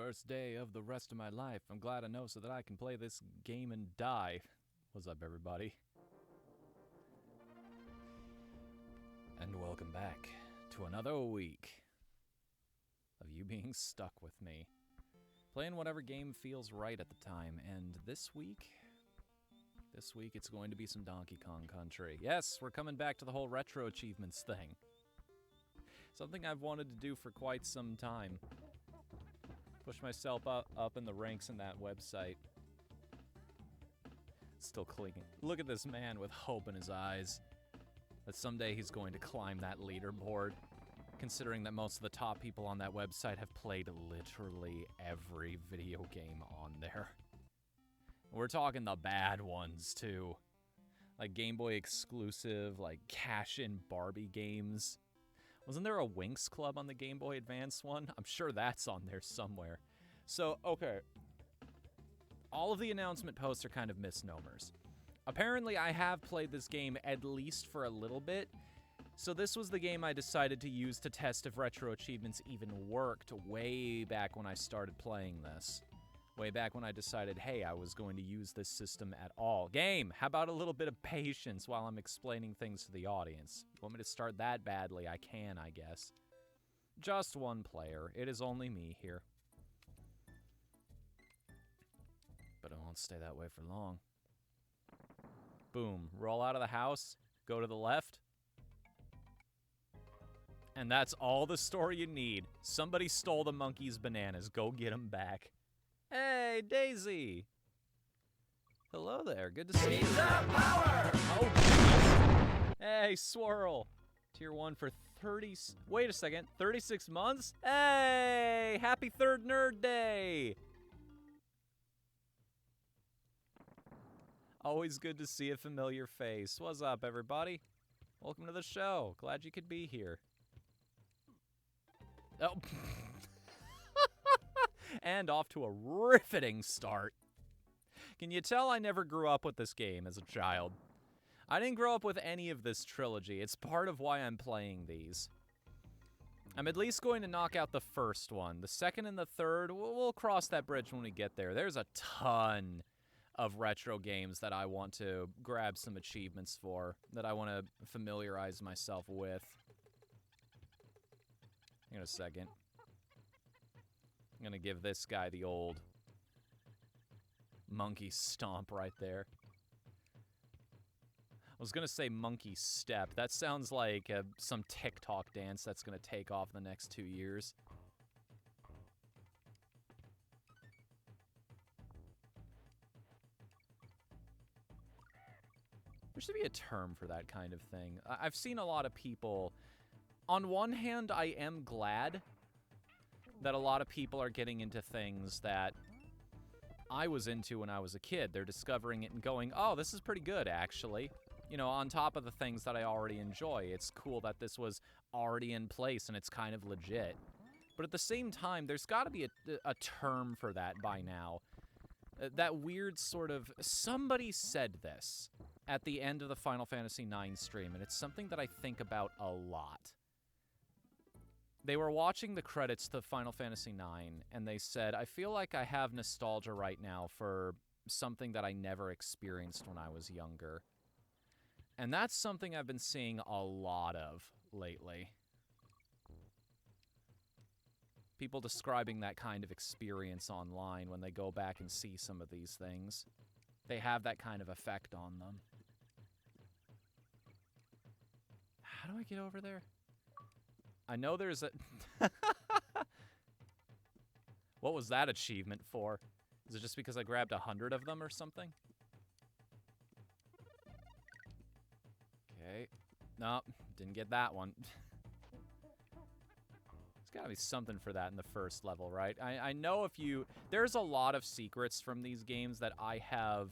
first day of the rest of my life. I'm glad I know so that I can play this game and die. What's up, everybody? And welcome back to another week of you being stuck with me. Playing whatever game feels right at the time, and this week it's going to be some Donkey Kong Country. Yes, we're coming back to the whole retro achievements thing. Something I've wanted to do for quite some time. Push myself up in the ranks in that website. Still clinging. Look at this man with hope in his eyes that someday he's going to climb that leaderboard, considering that most of the top people on that website have played literally every video game on there. We're talking the bad ones, too. Like Game Boy exclusive, like cash-in Barbie games. Wasn't there a Winx Club on the Game Boy Advance one? I'm sure that's on there somewhere. So, okay. All of the announcement posts are kind of misnomers. Apparently, I have played this game at least for a little bit. So this was the game I decided to use to test if retro achievements even worked way back when I started playing this. Way back when I decided, hey, I was going to use this system at all. Game, how about a little bit of patience while I'm explaining things to the audience? You want me to start that badly? I can, I guess. Just one player. It is only me here. But it won't stay that way for long. Boom. Roll out of the house. Go to the left. And that's all the story you need. Somebody stole the monkey's bananas. Go get them back. Hey, Daisy! Hello there, good to see you. Power! Oh, hey, Swirl! Tier 1 for 30... Wait a second, 36 months? Hey! Happy 3rd Nerd Day! Always good to see a familiar face. What's up, everybody? Welcome to the show. Glad you could be here. Oh... And off to a riveting start. Can you tell I never grew up with this game as a child? I didn't grow up with any of this trilogy. It's part of why I'm playing these. I'm at least going to knock out the first one. The second and the third, we'll cross that bridge when we get there. There's a ton of retro games that I want to grab some achievements for, that I want to familiarize myself with. Hang on a second. I'm gonna give this guy the old monkey stomp right there. I was gonna say monkey step. That sounds like some TikTok dance that's gonna take off in the next 2 years. There should be a term for that kind of thing. I've seen a lot of people... On one hand, I am glad that a lot of people are getting into things that I was into when I was a kid. They're discovering it and going, oh, this is pretty good, actually. You know, on top of the things that I already enjoy. It's cool that this was already in place and it's kind of legit. But at the same time, there's got to be a term for that by now. That weird sort of... Somebody said this at the end of the Final Fantasy IX stream, and it's something that I think about a lot. They were watching the credits to Final Fantasy IX, and they said, I feel like I have nostalgia right now for something that I never experienced when I was younger. And that's something I've been seeing a lot of lately. People describing that kind of experience online when they go back and see some of these things. They have that kind of effect on them. How do I get over there? I know there's a... What was that achievement for? Is it just because I grabbed 100 of them or something? Okay. No, didn't get that one. There's gotta be something for that in the first level, right? I know if you... There's a lot of secrets from these games that I have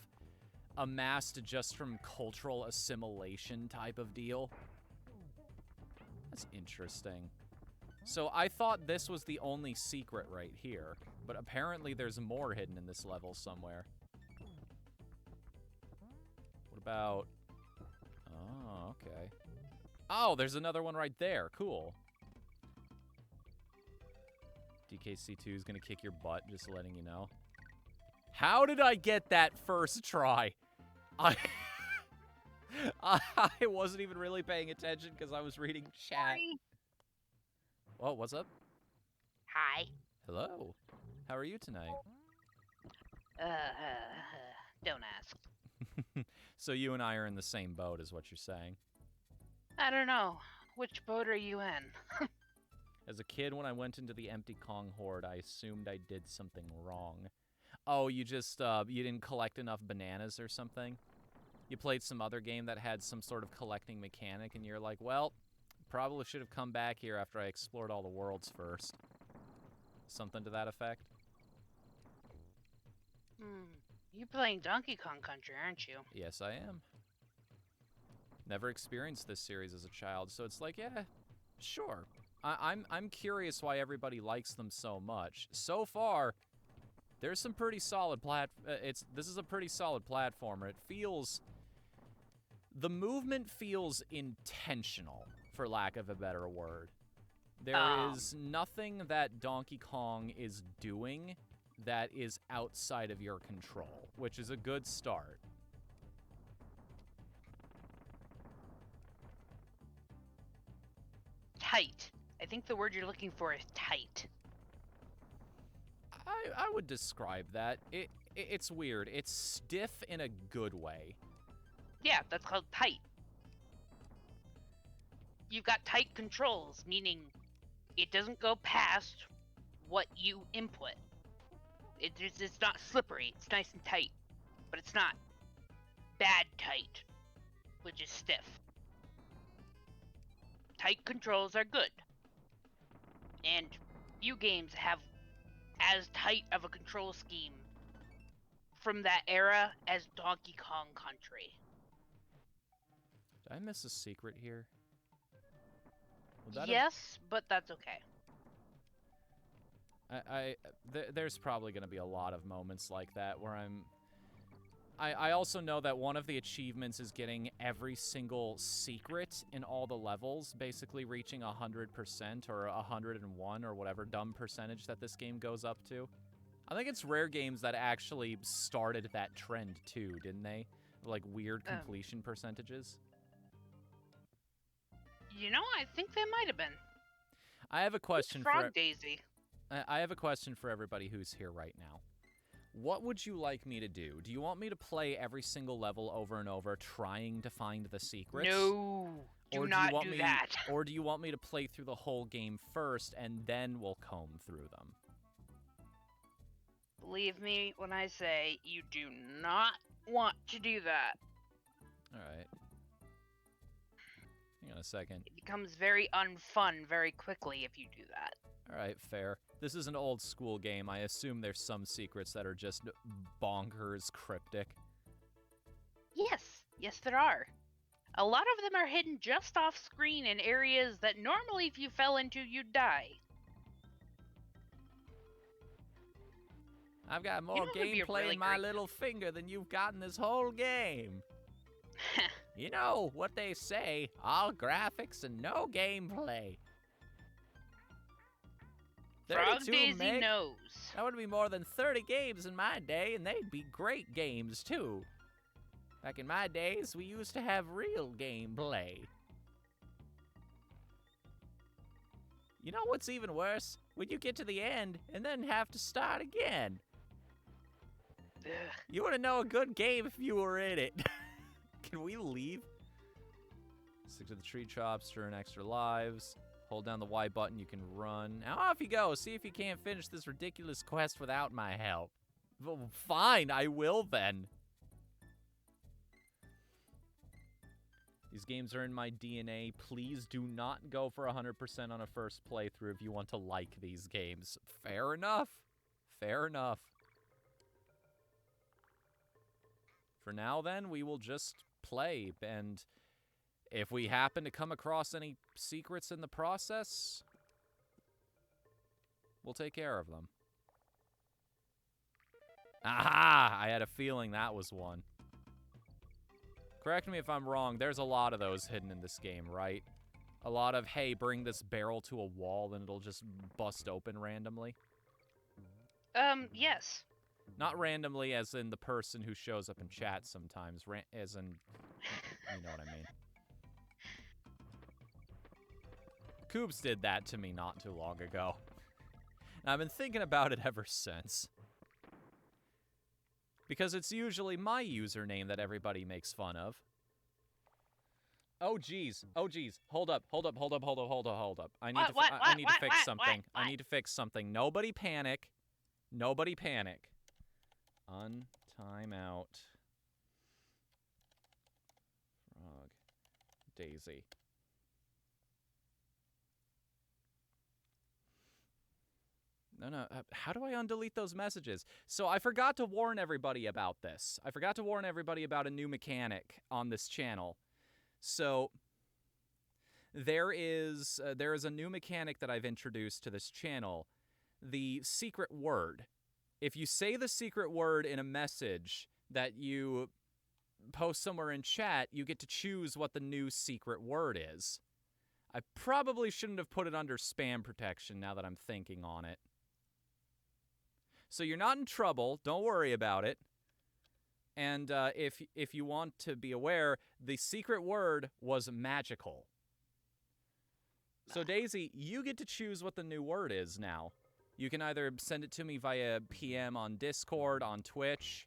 amassed just from cultural assimilation type of deal. That's interesting. So I thought this was the only secret right here, but apparently there's more hidden in this level somewhere. What about... Oh, okay. Oh, there's another one right there. Cool. DKC2 is gonna kick your butt, just letting you know. How did I get that first try? I wasn't even really paying attention because I was reading chat. Sorry. Oh, what's up? Hi. Hello. How are you tonight? Don't ask. So you and I are in the same boat, is what you're saying. I don't know. Which boat are you in? As a kid, when I went into the empty Kong horde, I assumed I did something wrong. Oh, you just, you didn't collect enough bananas or something? You played some other game that had some sort of collecting mechanic, and you're like, well, probably should have come back here after I explored all the worlds first. Something to that effect? You're playing Donkey Kong Country, aren't you? Yes, I am. Never experienced this series as a child, so it's like, yeah, sure. I'm curious why everybody likes them so much. So far, there's some pretty solid this is a pretty solid platformer. It feels, the movement feels intentional, for lack of a better word. There is nothing that Donkey Kong is doing that is outside of your control, which is a good start. Tight. I think the word you're looking for is tight. I would describe that. It's weird. It's stiff in a good way. Yeah, that's called tight. You've got tight controls, meaning it doesn't go past what you input. It's not slippery. It's nice and tight, but it's not bad tight, which is stiff. Tight controls are good, and few games have as tight of a control scheme from that era as Donkey Kong Country. Did I miss a secret here? Yes, but that's okay. There's probably going to be a lot of moments like that where I also know that one of the achievements is getting every single secret in all the levels, basically reaching 100% or 101 or whatever dumb percentage that this game goes up to. I think it's Rare Games that actually started that trend too, didn't they? Like weird completion percentages. You know, I think they might have been. I have a question for Frog Daisy. I have a question for everybody who's here right now. What would you like me to do? Do you want me to play every single level over and over trying to find the secrets? No, do not do that. Or do you want me to play through the whole game first and then we'll comb through them? Believe me when I say you do not want to do that. Alright. Hang on a second. It becomes very unfun very quickly if you do that. Alright, fair. This is an old school game. I assume there's some secrets that are just bonkers cryptic. Yes, there are. A lot of them are hidden just off screen in areas that normally if you fell into, you'd die. I've got more gameplay in my little finger than you've got in this whole game. You know what they say, all graphics and no gameplay. Frog Daisy knows. That would be more than 30 games in my day, and they'd be great games, too. Back in my days, we used to have real gameplay. You know what's even worse? When you get to the end and then have to start again. Ugh. You wouldn't know a good game if you were in it. Can we leave? Stick to the tree chops, earn extra lives. Hold down the Y button, you can run. Now off you go. See if you can't finish this ridiculous quest without my help. Well, fine, I will then. These games are in my DNA. Please do not go for 100% on a first playthrough if you want to like these games. Fair enough. Fair enough. For now, then, we will just play, and if we happen to come across any secrets in the process, we'll take care of them. Aha! I had a feeling that was one. Correct me if I'm wrong, there's a lot of those hidden in this game, right? A lot of, hey, bring this barrel to a wall and it'll just bust open randomly. Yes. Not randomly as in the person who shows up in chat sometimes, as in, you know what I mean. Coobs did that to me not too long ago. And I've been thinking about it ever since. Because it's usually my username that everybody makes fun of. Oh, geez. Oh, geez. Hold up. I need to fix something. I need to fix something. Nobody panic. Nobody panic. Untime out. Frog. Daisy. No. How do I undelete those messages? So I forgot to warn everybody about this. I forgot to warn everybody about a new mechanic on this channel. So there is a new mechanic that I've introduced to this channel. The secret word. If you say the secret word in a message that you post somewhere in chat, you get to choose what the new secret word is. I probably shouldn't have put it under spam protection now that I'm thinking on it. So you're not in trouble. Don't worry about it. And if you want to be aware, the secret word was magical. So Daisy, you get to choose what the new word is now. You can either send it to me via PM on Discord, on Twitch,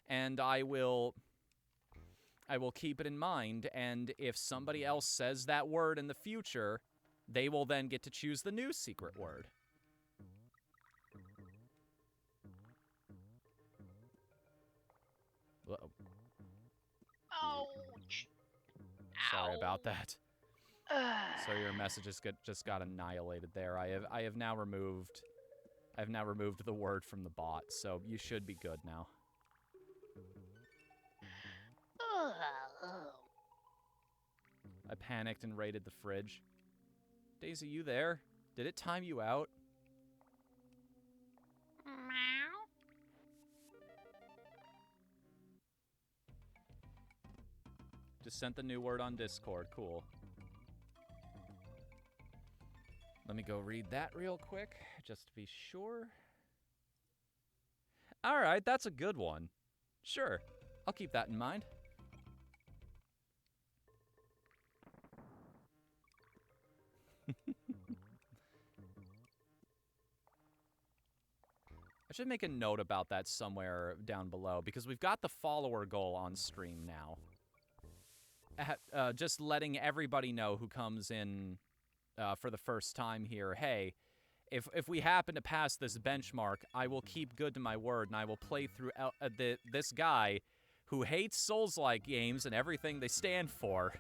and I will keep it in mind, and if somebody else says that word in the future, they will then get to choose the new secret word. Uh-oh. Ouch. Sorry about that. So your messages just got annihilated there. I have now removed the word from the bot, so you should be good now. I panicked and raided the fridge. Daisy, you there? Did it time you out? Just sent the new word on Discord. Cool. Let me go read that real quick, just to be sure. Alright, that's a good one. Sure, I'll keep that in mind. I should make a note about that somewhere down below, because we've got the follower goal on stream now. Just letting everybody know who comes in for the first time here, hey, if we happen to pass this benchmark, I will keep good to my word, and I will play through this guy who hates Souls-like games and everything they stand for.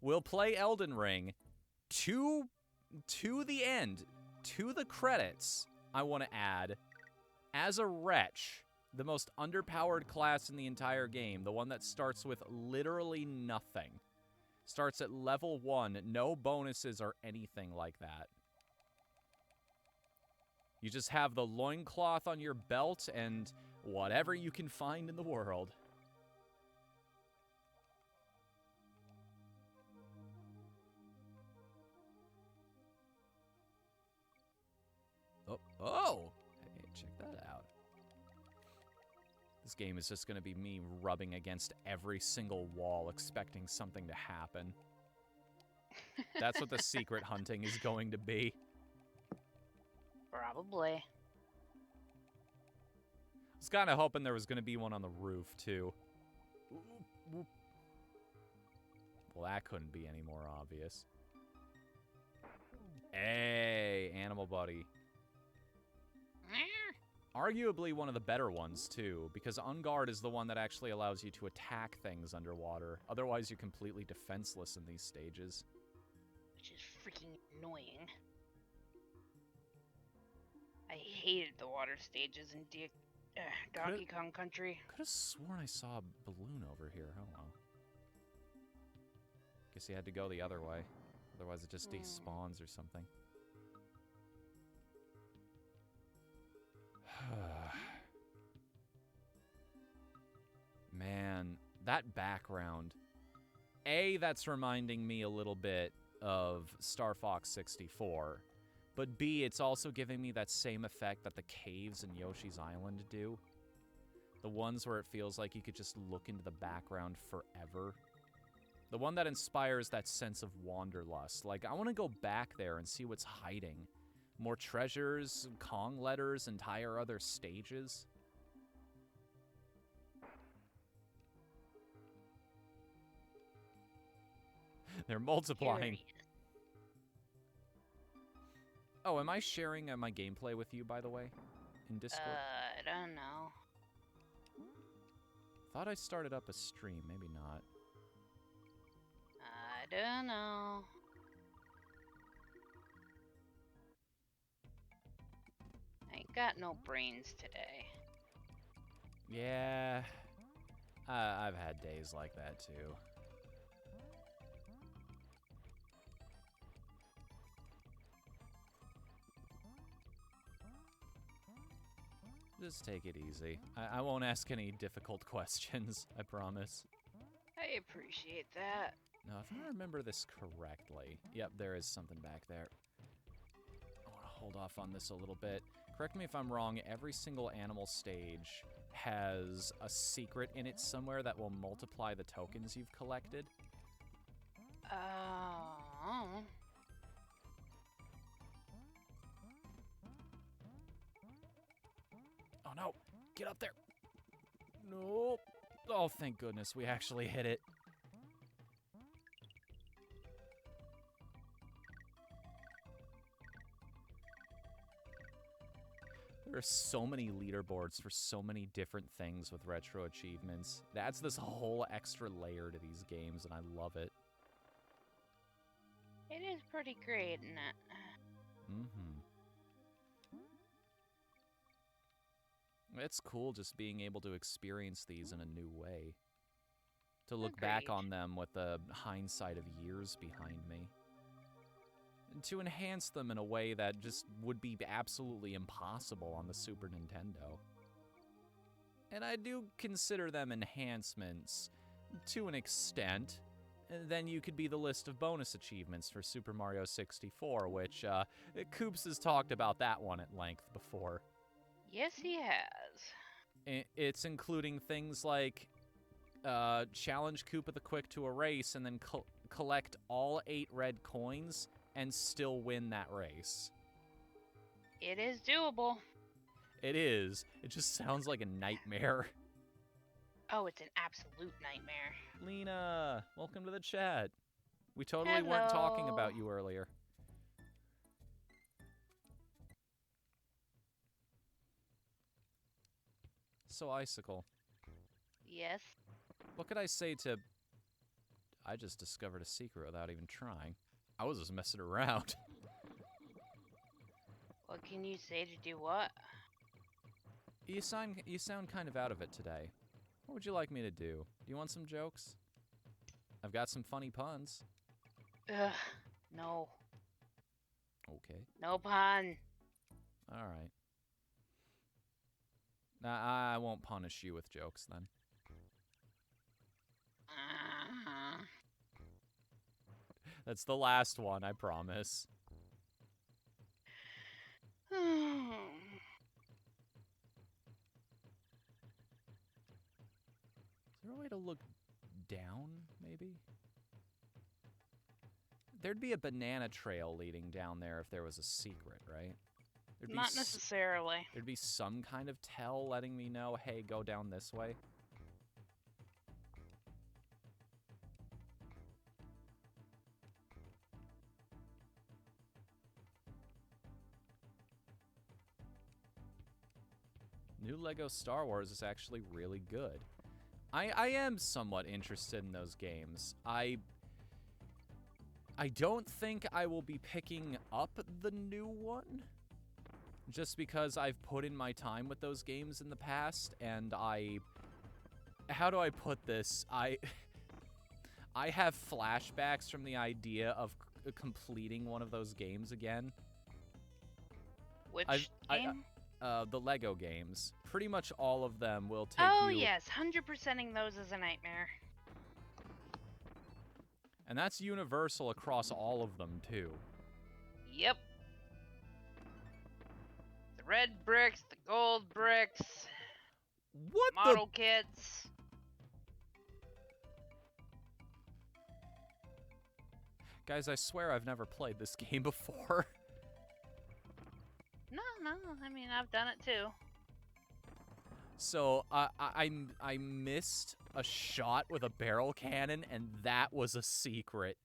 We'll play Elden Ring to the end, to the credits, I want to add, as a wretch, the most underpowered class in the entire game, the one that starts with literally nothing. Starts at level 1, no bonuses or anything like that. You just have the loincloth on your belt and whatever you can find in the world. Oh! Hey, check that out. This game is just going to be me rubbing against every single wall, expecting something to happen. That's what the secret hunting is going to be. Probably. I was kind of hoping there was going to be one on the roof, too. Well, that couldn't be any more obvious. Hey, Animal Buddy. Arguably one of the better ones, too, because On Guard is the one that actually allows you to attack things underwater. Otherwise, you're completely defenseless in these stages. Which is freaking annoying. I hated the water stages in Donkey Kong Country. Could have sworn I saw a balloon over here. Oh, well. Guess you had to go the other way. Otherwise, it just despawns or something. Man, that background A, that's reminding me a little bit of Star Fox 64. But B, it's also giving me that same effect that the caves in Yoshi's Island do. The ones where it feels like you could just look into the background forever. The one that inspires that sense of wanderlust. Like, I want to go back there and see what's hiding. More treasures, Kong letters, entire other stages. They're multiplying. Curious. Oh, am I sharing my gameplay with you, by the way? In Discord? I don't know. Thought I started up a stream. Maybe not. I don't know. I ain't got no brains today. Yeah. I've had days like that, too. Just take it easy. I won't ask any difficult questions, I promise. I appreciate that. Now, if I remember this correctly... Yep, there is something back there. I want to hold off on this a little bit. Correct me if I'm wrong, every single animal stage has a secret in it somewhere that will multiply the tokens you've collected. Oh no! Get up there! Nope! Oh, thank goodness, we actually hit it. There are so many leaderboards for so many different things with retro achievements. It adds this whole extra layer to these games, and I love it. It is pretty great, isn't it? Mm-hmm. It's cool just being able to experience these in a new way. To look back Agreed. on them with the hindsight of years behind me. And to enhance them in a way that just would be absolutely impossible on the Super Nintendo. And I do consider them enhancements to an extent. And then you could be the list of bonus achievements for Super Mario 64, which Koops has talked about that one at length before. Yes, he has. It's including things like challenge Koopa the Quick to a race and then collect all 8 red coins and still win that race. It is doable. It is. It just sounds like a nightmare. Oh, it's an absolute nightmare. Lena, welcome to the chat. We totally weren't talking about you earlier. So, Icicle. Yes. What could I say to... I just discovered a secret without even trying. I was just messing around. What can you say to do what? You sound kind of out of it today. What would you like me to do? Do you want some jokes? I've got some funny puns. Ugh, no. Okay. No pun. All right. I won't punish you with jokes then. That's the last one, I promise. Is there a way to look down, maybe? There'd be a banana trail leading down there if there was a secret, right? Not necessarily. There'd be some kind of tell letting me know, hey, go down this way. New Lego Star Wars is actually really good. I am somewhat interested in those games. I don't think I will be picking up the new one. Just because I've put in my time with those games in the past, and how do I put this? I have flashbacks from the idea of completing one of those games again. Which game? The Lego games. Pretty much all of them will take Oh, you... yes. 100%ing those is a nightmare. And that's universal across all of them, too. Yep. The red bricks, the gold bricks, What model kits. Guys, I swear I've never played this game before. No, I mean, I've done it too. So, I missed a shot with a barrel cannon, and that was a secret.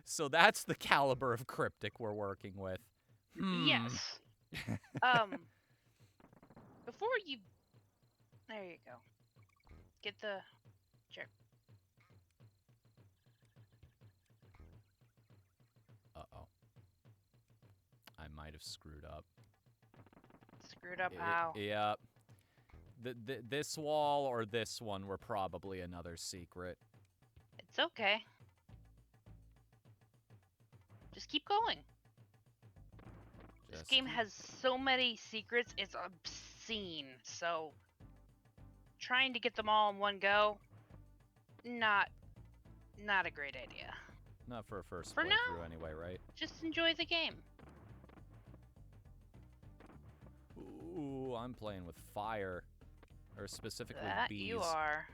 So that's the caliber of cryptic we're working with. Yes. Before you... There you go. Get the... Check. Uh-oh. I might have screwed up. Screwed up how? Yep. This wall or this one were probably another secret. It's okay. Just keep going. This game has so many secrets, it's obscene. So, trying to get them all in one go, not a great idea. Not for a first For playthrough now, anyway, right? Just enjoy the game. Ooh, I'm playing with fire. Or specifically That bees. you are.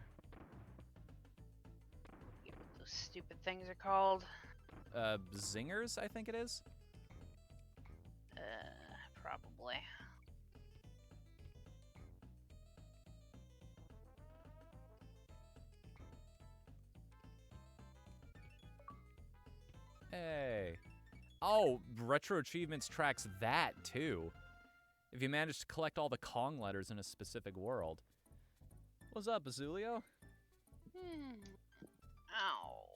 Forget what those stupid things are called. Zingers, I think it is? Probably. Hey. Oh, Retro Achievements tracks that, too. If you manage to collect all the Kong letters in a specific world. What's up, Azulio? Ow.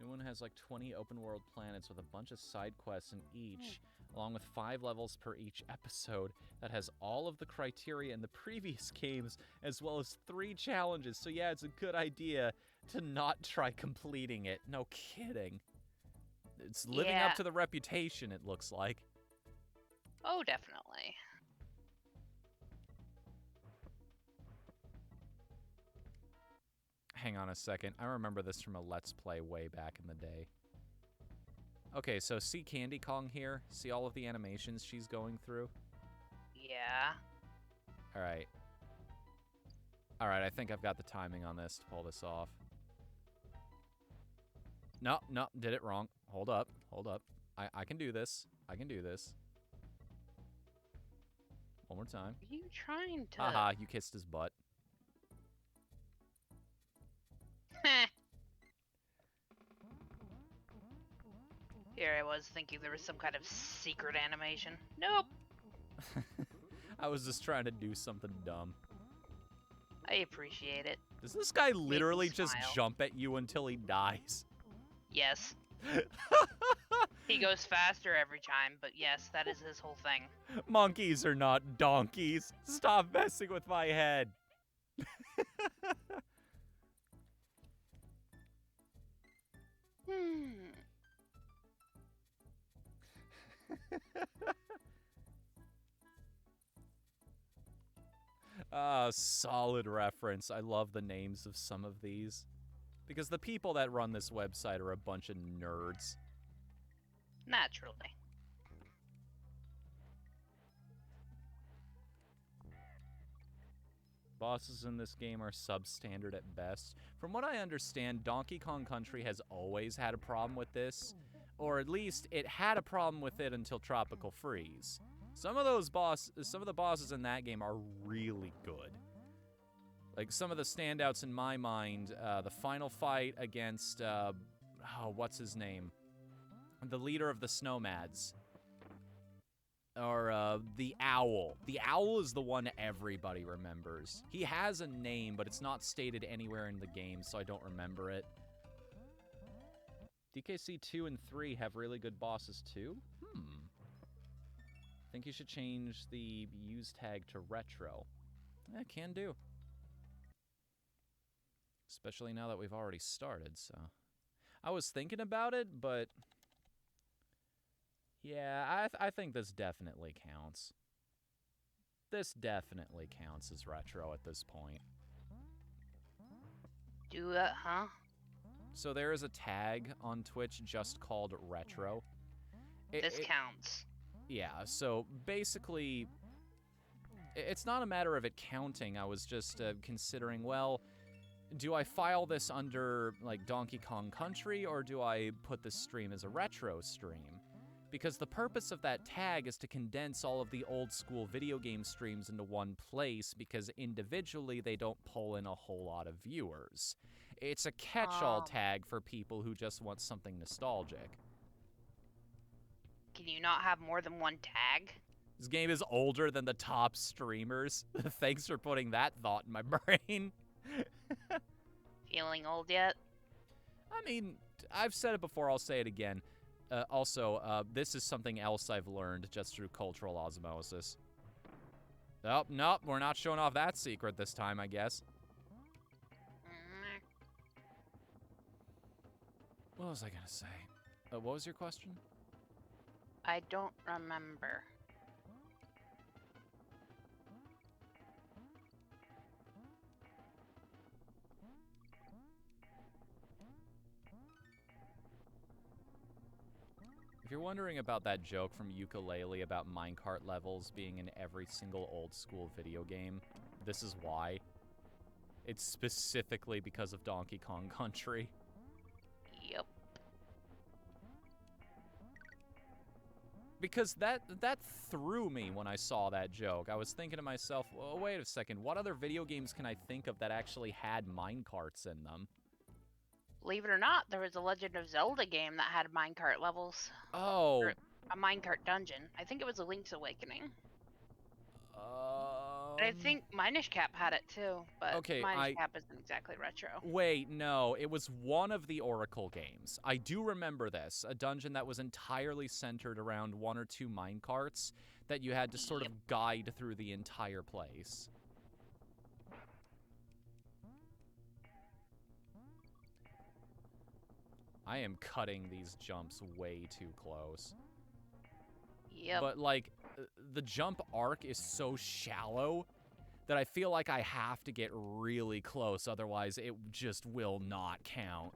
New one has like 20 open world planets with a bunch of side quests in each, along with 5 levels per each episode that has all of the criteria in the previous games, as well as 3 challenges. So yeah, it's a good idea to not try completing it. No kidding. It's living up to the reputation, it looks like. Oh, definitely. Hang on a second. I remember this from a Let's Play way back in the day. Okay, so see Candy Kong here? See all of the animations she's going through? Yeah. Alright. Alright, I think I've got the timing on this to pull this off. No, did it wrong. Hold up. I can do this. I can do this. One more time. Are you trying to... Haha, you kissed his butt. Here I was thinking there was some kind of secret animation. Nope. I was just trying to do something dumb. I appreciate it. Does this guy literally just smile. jump at you until he dies? Yes. He goes faster every time, but yes, that is his whole thing. Monkeys are not donkeys. Stop messing with my head. Solid reference. I love the names of some of these. Because the people that run this website are a bunch of nerds. Naturally. Bosses in this game are substandard at best. From what I understand, Donkey Kong Country has always had a problem with this. Or at least, it had a problem with it until Tropical Freeze. Some of the bosses in that game are really good. Like, some of the standouts in my mind, the final fight against, what's his name? The leader of the Snowmads. Or, the Owl. The Owl is the one everybody remembers. He has a name, but it's not stated anywhere in the game, so I don't remember it. DKC 2 and 3 have really good bosses, too? Think you should change the use tag to retro. Can do. Especially now that we've already started, so... I was thinking about it, but... Yeah, I think this definitely counts. This definitely counts as retro at this point. Do it, huh? So there is a tag on Twitch just called retro. This counts. Yeah, so basically, it's not a matter of it counting. I was just considering, well, do I file this under, like, Donkey Kong Country, or do I put this stream as a retro stream? Because the purpose of that tag is to condense all of the old-school video game streams into one place, because individually they don't pull in a whole lot of viewers. It's a catch-all tag for people who just want something nostalgic. Can you not have more than one tag? This game is older than the top streamers. Thanks for putting that thought in my brain. Feeling old yet? I mean, I've said it before, I'll say it again. Also, this is something else I've learned just through cultural osmosis. Oh, nope, we're not showing off that secret this time, I guess. What was I gonna say? What was your question? I don't remember. If you're wondering about that joke from Ukulele about minecart levels being in every single old-school video game, this is why. It's specifically because of Donkey Kong Country. Yep. Because that threw me when I saw that joke. I was thinking to myself, well, wait a second, what other video games can I think of that actually had minecarts in them? Believe it or not, there was a Legend of Zelda game that had minecart levels. Oh. Or a minecart dungeon. I think it was a Link's Awakening. And I think Minish Cap had it too, but okay, Minish Cap isn't exactly retro. Wait, no, it was one of the Oracle games. I do remember this, a dungeon that was entirely centered around one or two minecarts that you had to sort of guide through the entire place. I am cutting these jumps way too close. Yep. But, like, the jump arc is so shallow that I feel like I have to get really close, otherwise it just will not count.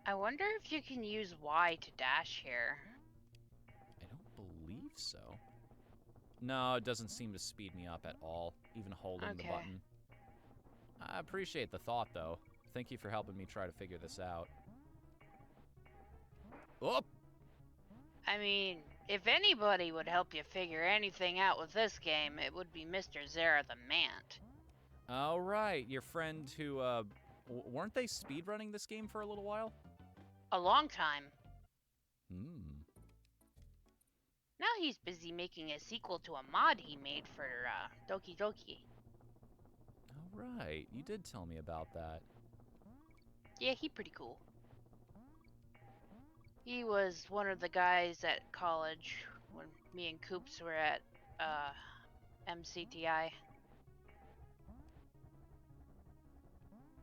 I wonder if you can use Y to dash here. I don't believe so. No, it doesn't seem to speed me up at all, even holding the button. I appreciate the thought, though. Thank you for helping me try to figure this out. Oh! I mean, if anybody would help you figure anything out with this game, it would be Mr. Zara the Mant. All right, your friend who, weren't they speedrunning this game for a little while? A long time. Hmm. Now he's busy making a sequel to a mod he made for, Doki Doki. All right, you did tell me about that. Yeah, he pretty cool. He was one of the guys at college when me and Coops were at, MCTI.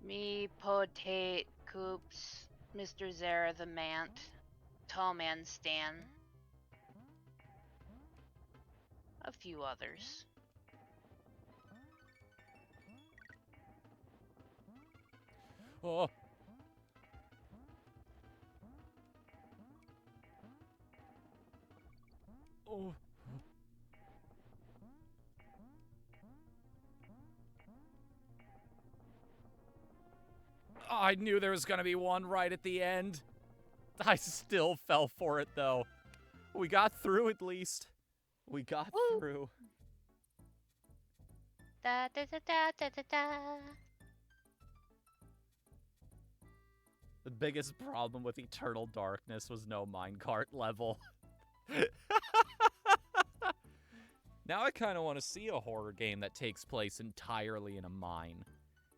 Me, Potate, Coops, Mr. Zara the Mant, Tall Man Stan. A few others. Oh! Oh. I knew there was gonna be one right at the end. I still fell for it, though. We got through at least. We got through. Da da da da da da da. The biggest problem with Eternal Darkness was no minecart level. Now I kind of want to see a horror game that takes place entirely in a mine.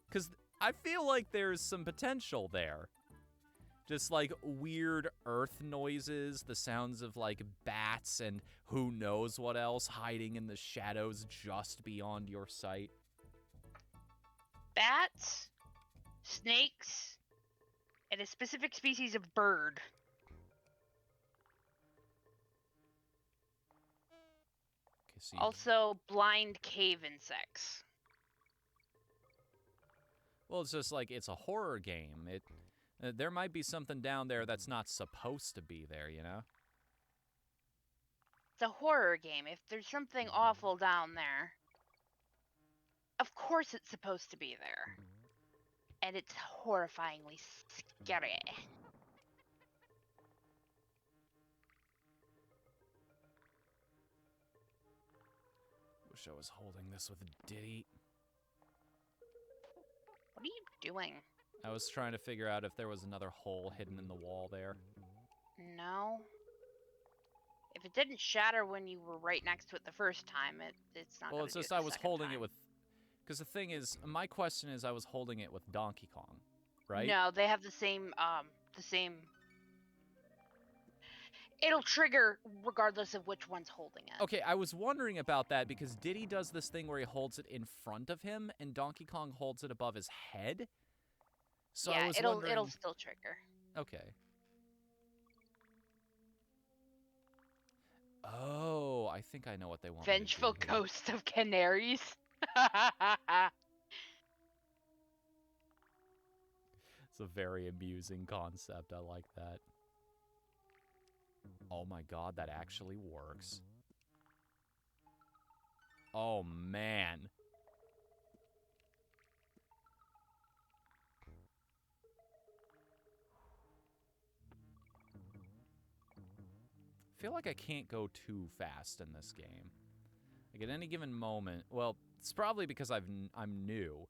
Because I feel like there's some potential there. Just like weird earth noises, the sounds of like bats and who knows what else hiding in the shadows just beyond your sight. Bats, snakes, and a specific species of bird. Okay, So Also, blind cave insects. well, it's just like it's a horror game. There might be something down there that's not supposed to be there, you know? It's a horror game. If there's something awful down there, of course it's supposed to be there. And it's horrifyingly scary. Wish I was holding this with Diddy. What are you doing? I was trying to figure out if there was another hole hidden in the wall there. No. If it didn't shatter when you were right next to it the first time, it's not Well, gonna it's do just it the I was second holding time. it with... Because the thing is, my question is I was holding it with Donkey Kong, right? No, they have the same. It'll trigger regardless of which one's holding it. Okay, I was wondering about that because Diddy does this thing where he holds it in front of him and Donkey Kong holds it above his head. So yeah, I was it'll wondering... still trigger. Okay. Oh, I think I know what they want me to do Vengeful here. ghost of canaries. It's a very amusing concept. I like that. Oh my god, that actually works. Oh man. I feel like I can't go too fast in this game. Like at any given moment, well, it's probably because I'm new.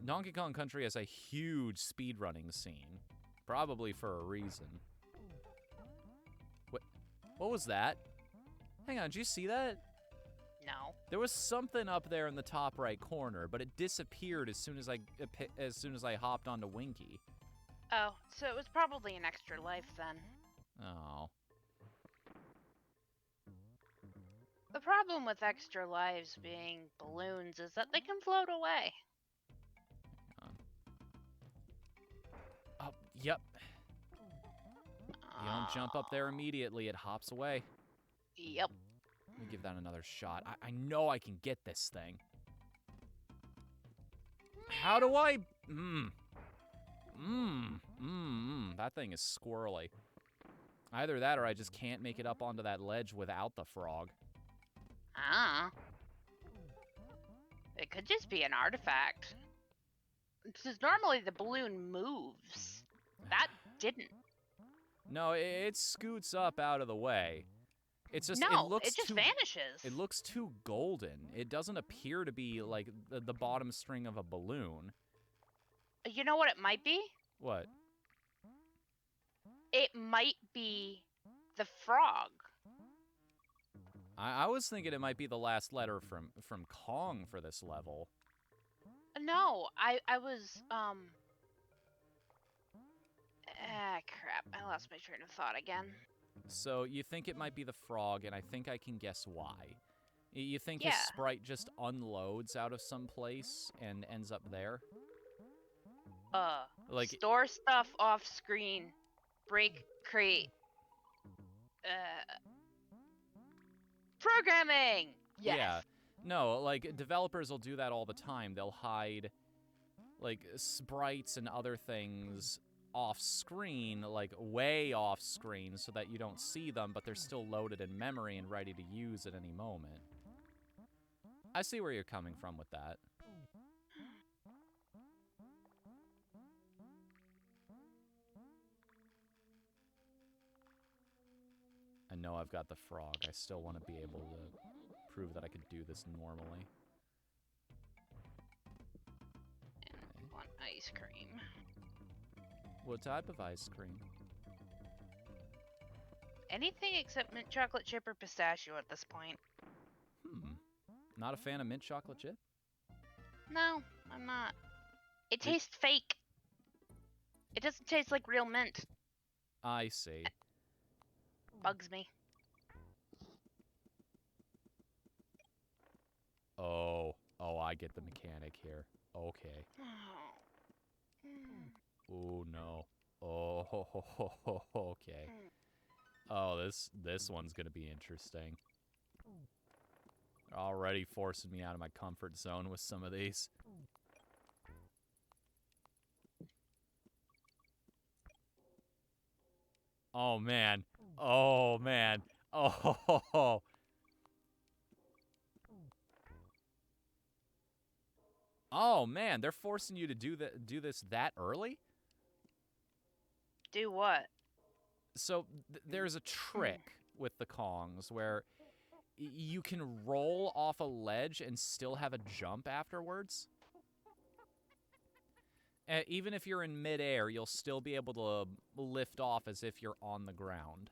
Donkey Kong Country has a huge speedrunning scene, probably for a reason. What was that? Hang on, did you see that? No. There was something up there in the top right corner, but it disappeared as soon as I hopped onto Winky. Oh, so it was probably an extra life then. Oh. The problem with extra lives being balloons is that they can float away. Oh, yep. You don't jump up there immediately, it hops away. Yep. Let me give that another shot. I know I can get this thing. How do I... That thing is squirrely. Either that or I just can't make it up onto that ledge without the frog. Ah. It could just be an artifact. Because normally the balloon moves. That didn't. No, it scoots up out of the way. It's just No, it just vanishes. It looks too golden. It doesn't appear to be like the bottom string of a balloon. You know what it might be? What? It might be the frog. I was thinking it might be the last letter from Kong for this level. No, I was crap. I lost my train of thought again. So you think it might be the frog, and I think I can guess why. You think Yeah. his sprite just unloads out of some place and ends up there? Like Store stuff off screen. Break crate. Programming! Yes. Yeah. No, like developers will do that all the time. They'll hide like sprites and other things off screen, like way off screen, so that you don't see them, but they're still loaded in memory and ready to use at any moment. I see where you're coming from with that. I know I've got the frog. I still want to be able to prove that I could do this normally. And I want ice cream. What type of ice cream? Anything except mint chocolate chip or pistachio at this point. Not a fan of mint chocolate chip? No, I'm not. It tastes fake. It doesn't taste like real mint. I see. Bugs me. Oh, I get the mechanic here. Okay. Oh no. Oh, okay. Oh, this one's gonna be interesting. Already forcing me out of my comfort zone with some of these. Oh, man. Oh, man. Oh. Oh, man. They're forcing you to do this that early? Do what? So there's a trick with the Kongs where you can roll off a ledge and still have a jump afterwards. Even if you're in midair, you'll still be able to lift off as if you're on the ground.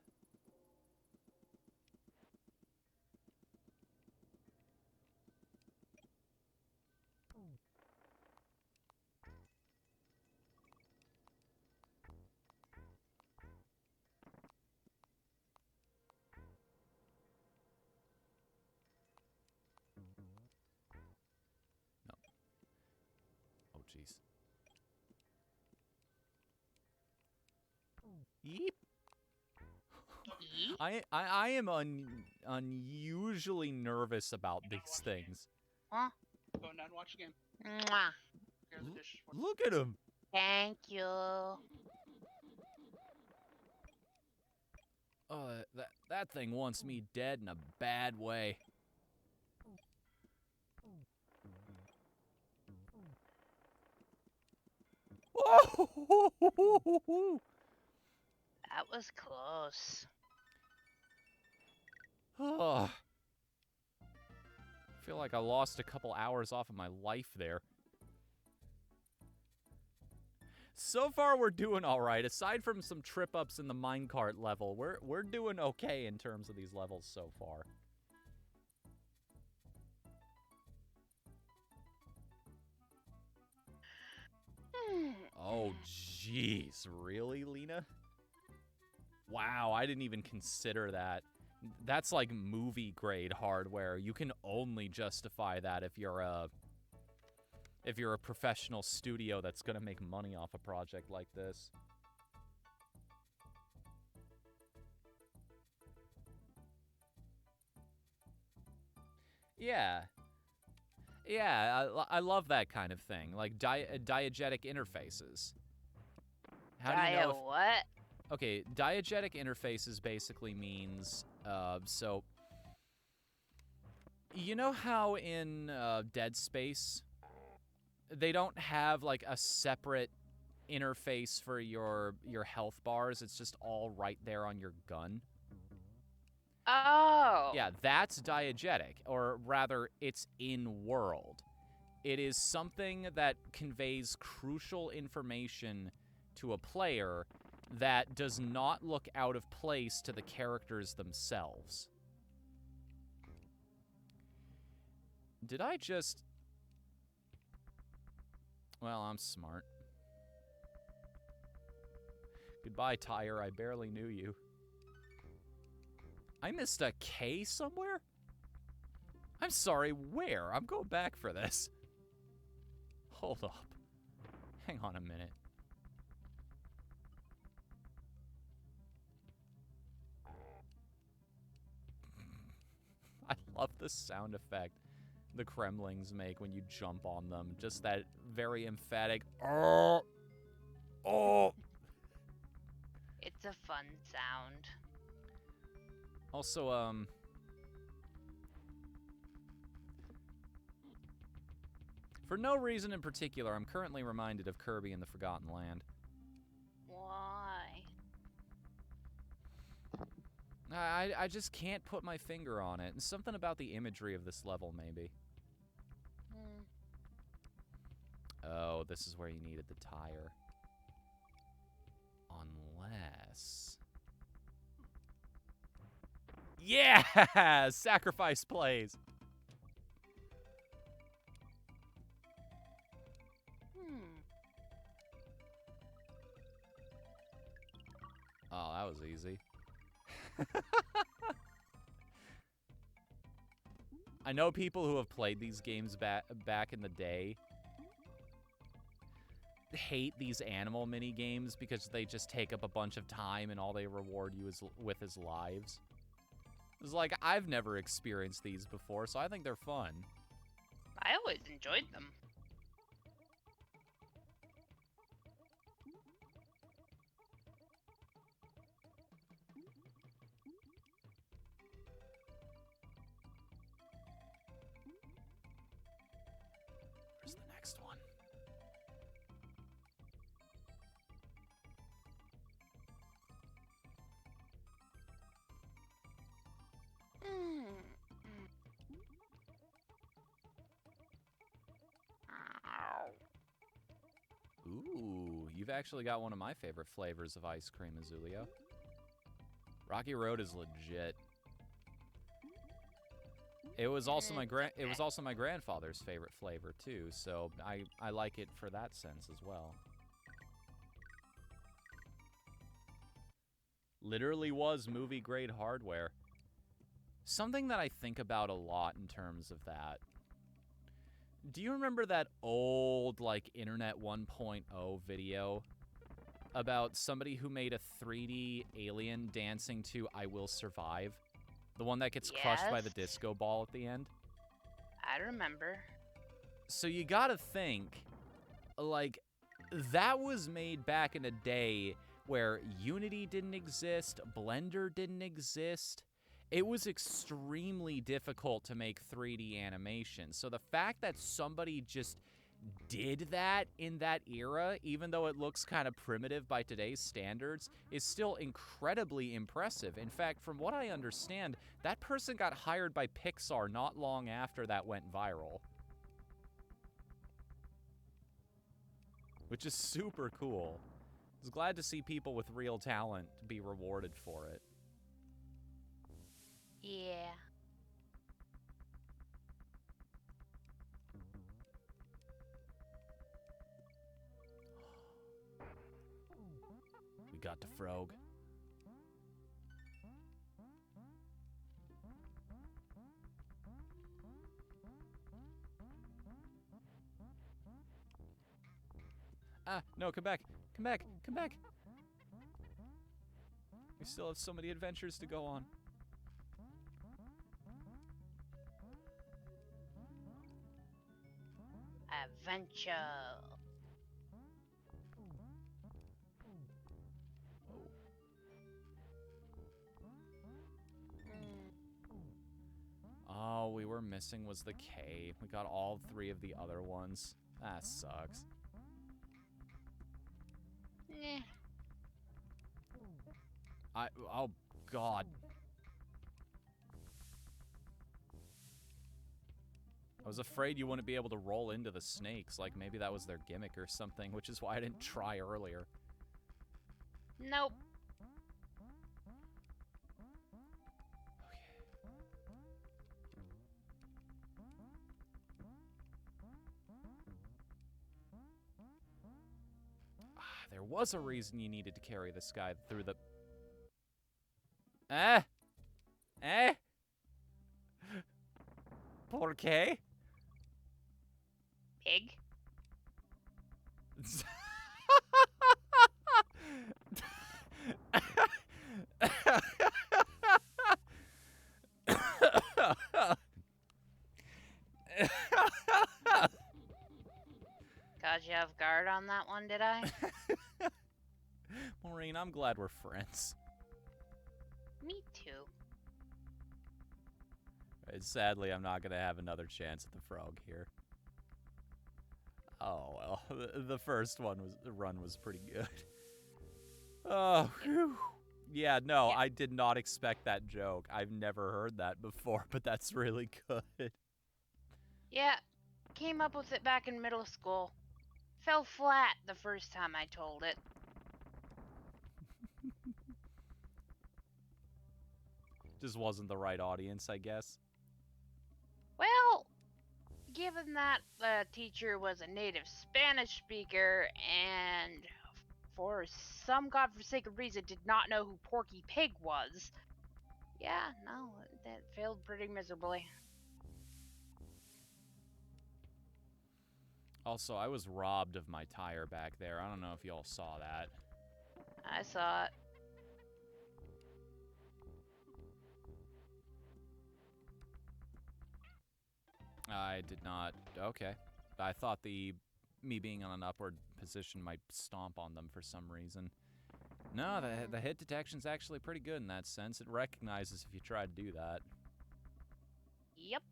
No. Oh, jeez. Yeep. Yeet? I am unusually nervous about these things. Huh? Going down and watch the game. Mwah. Here's the dish. Look at him. Thank you. Oh, that thing wants me dead in a bad way. Whoa! That was close. Oh. I feel like I lost a couple hours off of my life there. So far, we're doing all right. Aside from some trip-ups in the minecart level, we're doing okay in terms of these levels so far. Oh, jeez. Really, Lena? Wow, I didn't even consider that. That's like movie-grade hardware. You can only justify that if you're a professional studio that's gonna make money off a project like this. Yeah. Yeah, I love that kind of thing, like diegetic interfaces. How do you know if... what? Okay, diegetic interfaces basically means, so... You know how in Dead Space, they don't have, like, a separate interface for your health bars? It's just all right there on your gun? Oh. Yeah, that's diegetic, or rather, it's in-world. It is something that conveys crucial information to a player that does not look out of place to the characters themselves. Did I just... Well, I'm smart. Goodbye, Tyre. I barely knew you. I missed a K somewhere? I'm sorry, where? I'm going back for this. Hold up. Hang on a minute. I love the sound effect the Kremlings make when you jump on them. Just that very emphatic, oh, oh. It's a fun sound. Also, for no reason in particular, I'm currently reminded of Kirby and the Forgotten Land. Why? I just can't put my finger on it. Something about the imagery of this level, maybe. Oh, this is where you needed the tire. Unless... Yeah! Sacrifice plays! Oh, that was easy. I know people who have played these games back in the day hate these animal mini games because they just take up a bunch of time and all they reward you with is lives. It's like, I've never experienced these before, so I think they're fun. I always enjoyed them. Where's the next one? Ooh, you've actually got one of my favorite flavors of ice cream, Azulio. Rocky Road is legit. It was also my grandfather's favorite flavor too, so I like it for that sense as well. Literally was movie grade hardware. Something that I think about a lot in terms of that. Do you remember that old, like, Internet 1.0 video about somebody who made a 3D alien dancing to I Will Survive? The one that gets crushed by the Yes. disco ball at the end? I remember. So you gotta think, like, that was made back in a day where Unity didn't exist, Blender didn't exist. It was extremely difficult to make 3D animation. So the fact that somebody just did that in that era, even though it looks kind of primitive by today's standards, is still incredibly impressive. In fact, from what I understand, that person got hired by Pixar not long after that went viral. Which is super cool. I was glad to see people with real talent be rewarded for it. Yeah. We got the frog. Ah, no, come back. Come back. Come back. We still have so many adventures to go on. Adventure. All we were missing was the K. We got all 3 of the other ones. That sucks. Eh. Oh, God. I was afraid you wouldn't be able to roll into the snakes, like maybe that was their gimmick or something, which is why I didn't try earlier. Nope. There was a reason you needed to carry this guy through the... Eh? Eh? ¿Por qué? Pig. Got you off guard on that one, did I? Maureen, I'm glad we're friends. Me too. Sadly, I'm not going to have another chance at the frog here. Oh, well. The first run was pretty good. Oh, whew. Yeah, no, I did not expect that joke. I've never heard that before, but that's really good. Yeah, came up with it back in middle school. Fell flat the first time I told it. Just wasn't the right audience, I guess. Well, given that the teacher was a native Spanish speaker and for some godforsaken reason did not know who Porky Pig was, yeah, no, that failed pretty miserably. Also, I was robbed of my tire back there. I don't know if y'all saw that. I saw it. I did not. Okay. I thought me being on an upward position might stomp on them for some reason. No, the hit detection's actually pretty good in that sense. It recognizes if you try to do that. Yep.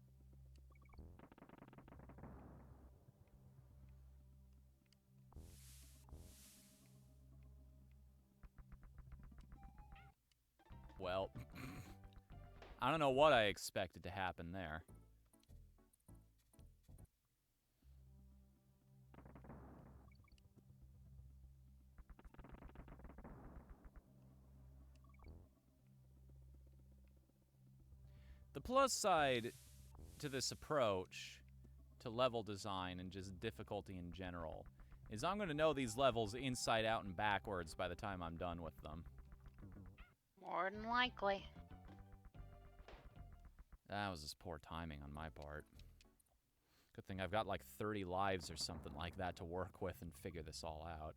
Well, I don't know what I expected to happen there. The plus side to this approach to level design and just difficulty in general is I'm going to know these levels inside out and backwards by the time I'm done with them. More than likely. That was just poor timing on my part. Good thing I've got like 30 lives or something like that to work with and figure this all out.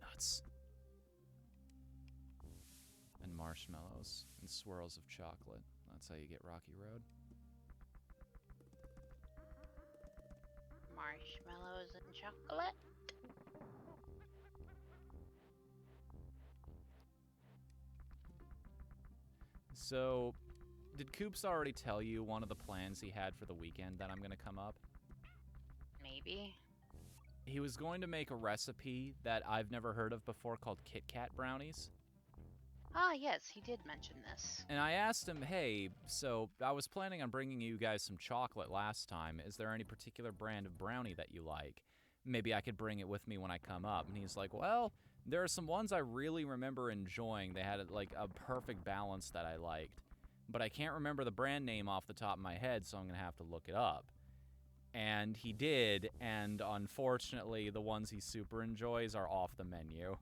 Nuts. And marshmallows and swirls of chocolate. That's how you get Rocky Road. Marshmallows and chocolate. So, did Coops already tell you one of the plans he had for the weekend that I'm going to come up? Maybe. He was going to make a recipe that I've never heard of before called Kit Kat brownies. Ah, yes, he did mention this. And I asked him, hey, so I was planning on bringing you guys some chocolate last time. Is there any particular brand of brownie that you like? Maybe I could bring it with me when I come up. And he's like, well, there are some ones I really remember enjoying. They had like a perfect balance that I liked. But I can't remember the brand name off the top of my head, so I'm going to have to look it up. And he did, and unfortunately, the ones he super enjoys are off the menu.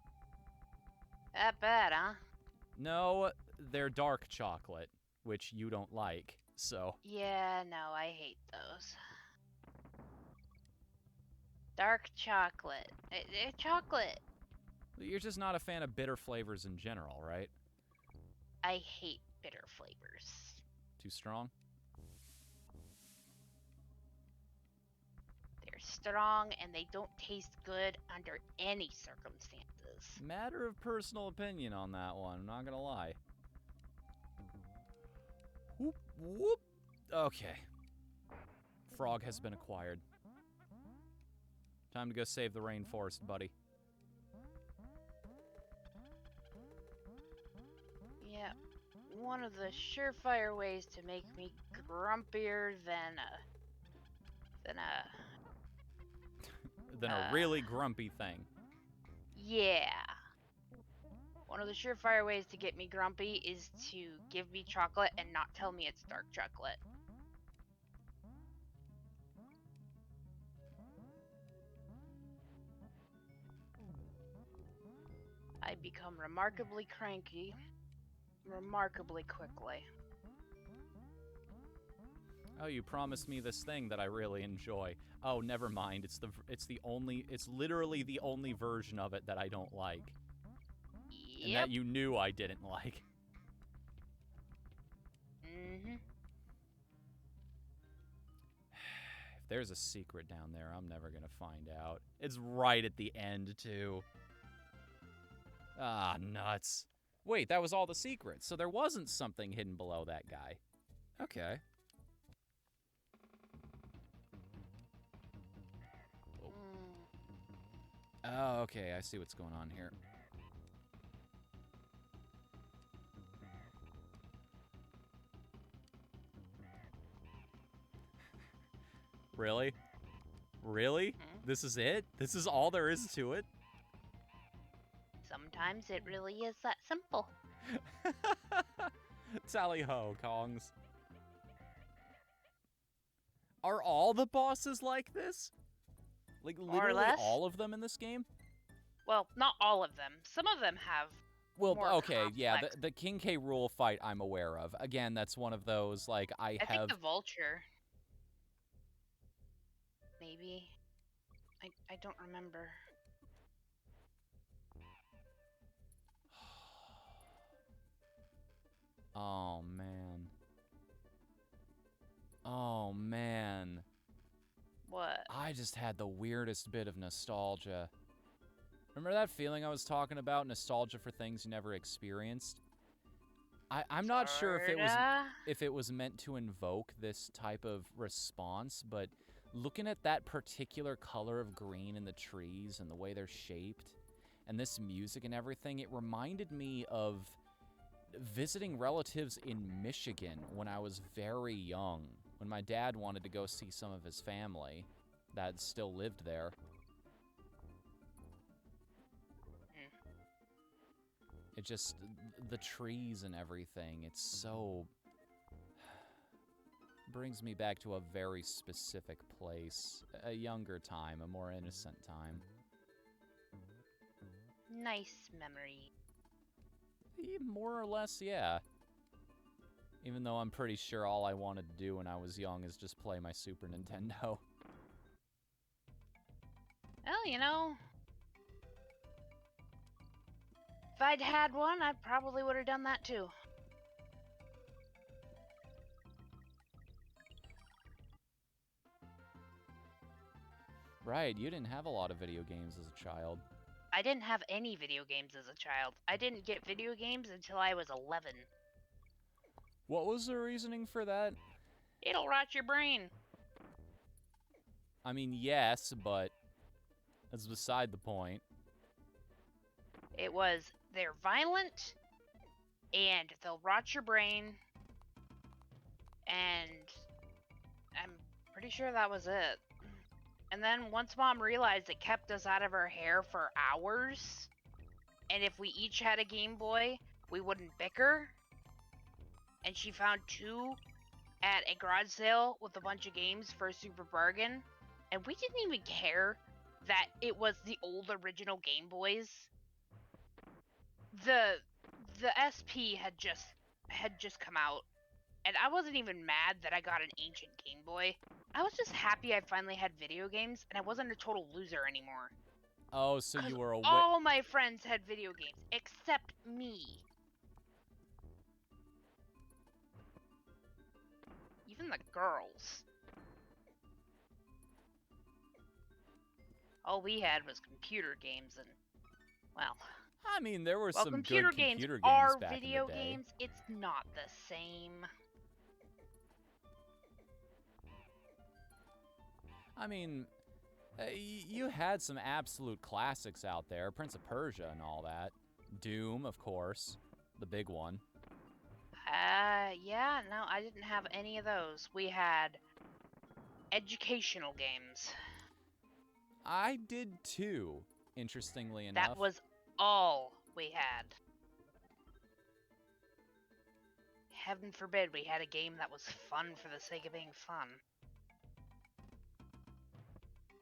That bad, huh? No, they're dark chocolate, which you don't like, so. Yeah, no, I hate those. Dark chocolate. Chocolate. You're just not a fan of bitter flavors in general, right? I hate bitter flavors. Too strong? They're strong and they don't taste good under any circumstances. Matter of personal opinion on that one, I'm not gonna lie. Whoop, whoop. Okay. Frog has been acquired. Time to go save the rainforest, buddy. Yeah, one of the surefire ways to make me grumpier than a really grumpy thing. Yeah. One of the surefire ways to get me grumpy is to give me chocolate and not tell me it's dark chocolate. I become remarkably cranky remarkably quickly. Oh, you promised me this thing that I really enjoy. Oh, never mind. It's literally the only version of it that I don't like. Yep. And that you knew I didn't like. Mm-hmm. If there's a secret down there, I'm never gonna find out. It's right at the end, too. Ah, nuts. Wait, that was all the secrets. So there wasn't something hidden below that guy. Okay. Oh, okay, I see what's going on here. Really? Really? Hmm? This is it? This is all there is to it? Sometimes it really is that simple. Tally ho, Kongs. Are all the bosses like this? Like, More or literally less. all of them in this game? Well, not all of them. Some of them have Well, more okay, yeah, complex. the King K. Rool fight I'm aware of. Again, that's one of those, like, I think the vulture. Maybe. I don't remember. Oh, man. Oh, man. What? I just had the weirdest bit of nostalgia. Remember that feeling I was talking about? Nostalgia for things you never experienced? I'm not sure if it was meant to invoke this type of response, but looking at that particular color of green in the trees and the way they're shaped and this music and everything, it reminded me of visiting relatives in Michigan when I was very young, when my dad wanted to go see some of his family that still lived there. It just, the trees and everything, it's so, brings me back to a very specific place, a younger time, a more innocent time. Nice memory. More or less, yeah. Even though I'm pretty sure all I wanted to do when I was young is just play my Super Nintendo. Well, you know, if I'd had one, I probably would have done that too. Right, you didn't have a lot of video games as a child. I didn't have any video games as a child. I didn't get video games until I was 11. What was the reasoning for that? It'll rot your brain. I mean, yes, but that's beside the point. It was, they're violent, and they'll rot your brain, and I'm pretty sure that was it. And then once Mom realized it kept us out of her hair for hours, and if we each had a Game Boy, we wouldn't bicker, and she found 2 at a garage sale with a bunch of games for a super bargain, and we didn't even care that it was the old original Game Boys. The SP had just come out, and I wasn't even mad that I got an ancient Game Boy. I was just happy I finally had video games, and I wasn't a total loser anymore. Oh, so you were all my friends had video games, except me. Even the girls. All we had was computer games, and, well... I mean, there were some computer good computer games are back video in the day. games. It's not the same. I mean, you had some absolute classics out there. Prince of Persia and all that. Doom, of course. The big one. Yeah, no, I didn't have any of those. We had educational games. I did too, interestingly enough. That was all we had. Heaven forbid we had a game that was fun for the sake of being fun.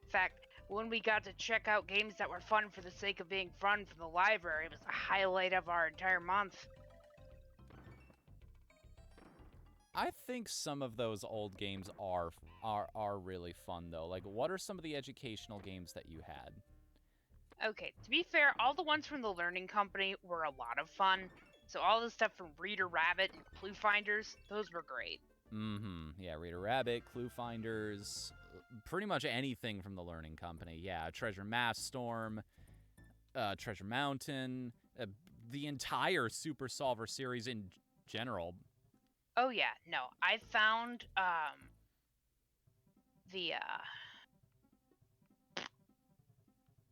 In fact, when we got to check out games that were fun for the sake of being fun from the library, it was the highlight of our entire month. I think some of those old games are really fun though. Like, what are some of the educational games that you had? Okay, to be fair, all the ones from the Learning Company were a lot of fun. So all the stuff from Reader Rabbit and Clue Finders, those were great. Mm-hmm. Yeah, Reader Rabbit, Clue Finders, pretty much anything from the Learning Company. Yeah, Treasure Map Storm, Treasure Mountain, the entire Super Solver series in general. Oh yeah, no, I found the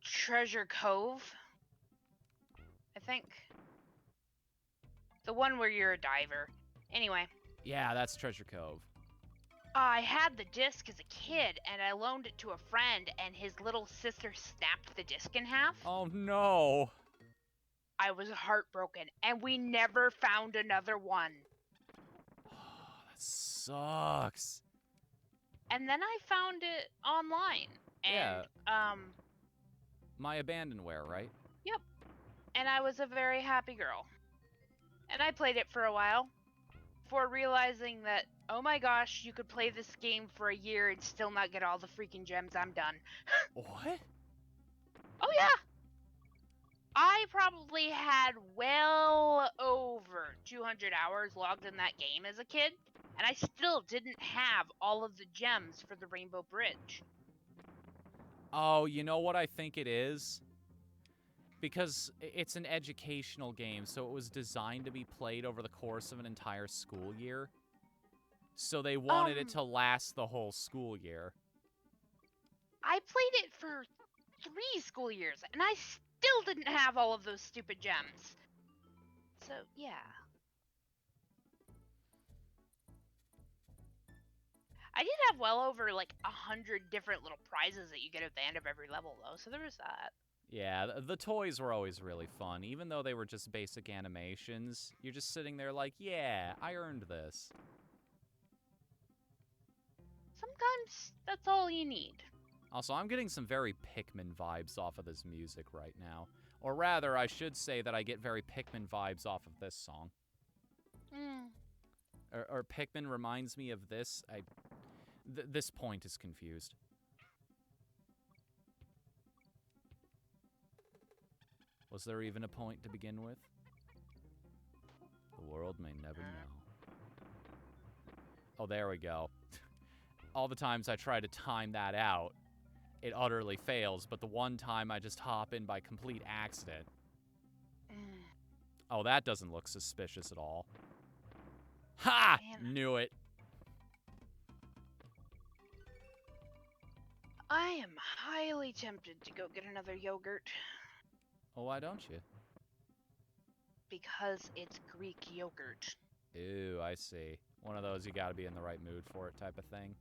Treasure Cove, I think. The one where you're a diver. Anyway. Yeah, that's Treasure Cove. I had the disc as a kid, and I loaned it to a friend, and his little sister snapped the disc in half. Oh no! I was heartbroken, and we never found another one. That sucks. And then I found it online. And, My Abandonware, right? Yep. and I was a very happy girl. And I played it for a while before realizing that, oh my gosh, you could play this game for a year and still not get all the freaking gems. I'm done. What? Oh yeah! I probably had well over 200 hours logged in that game as a kid, and I still didn't have all of the gems for the Rainbow Bridge. Oh, you know what I think it is? Because it's an educational game, so it was designed to be played over the course of an entire school year. So they wanted it to last the whole school year. I played it for 3 school years, and I still didn't have all of those stupid gems. So, yeah. I did have well over, like, 100 different little prizes that you get at the end of every level, though, so there was that. Yeah, the toys were always really fun. Even though they were just basic animations, you're just sitting there like, yeah, I earned this. Sometimes that's all you need. Also, I'm getting some very Pikmin vibes off of this music right now. Or rather, I should say that I get very Pikmin vibes off of this song. Or Pikmin reminds me of this. This point is confused. Was there even a point to begin with? The world may never know. Oh, there we go. All the times I try to time that out, it utterly fails, but the one time I just hop in by complete accident. Oh, that doesn't look suspicious at all. Ha! Man. Knew it. I am highly tempted to go get another yogurt. Oh, why don't you? Because it's Greek yogurt. Ooh, I see. One of those you gotta be in the right mood for it type of thing.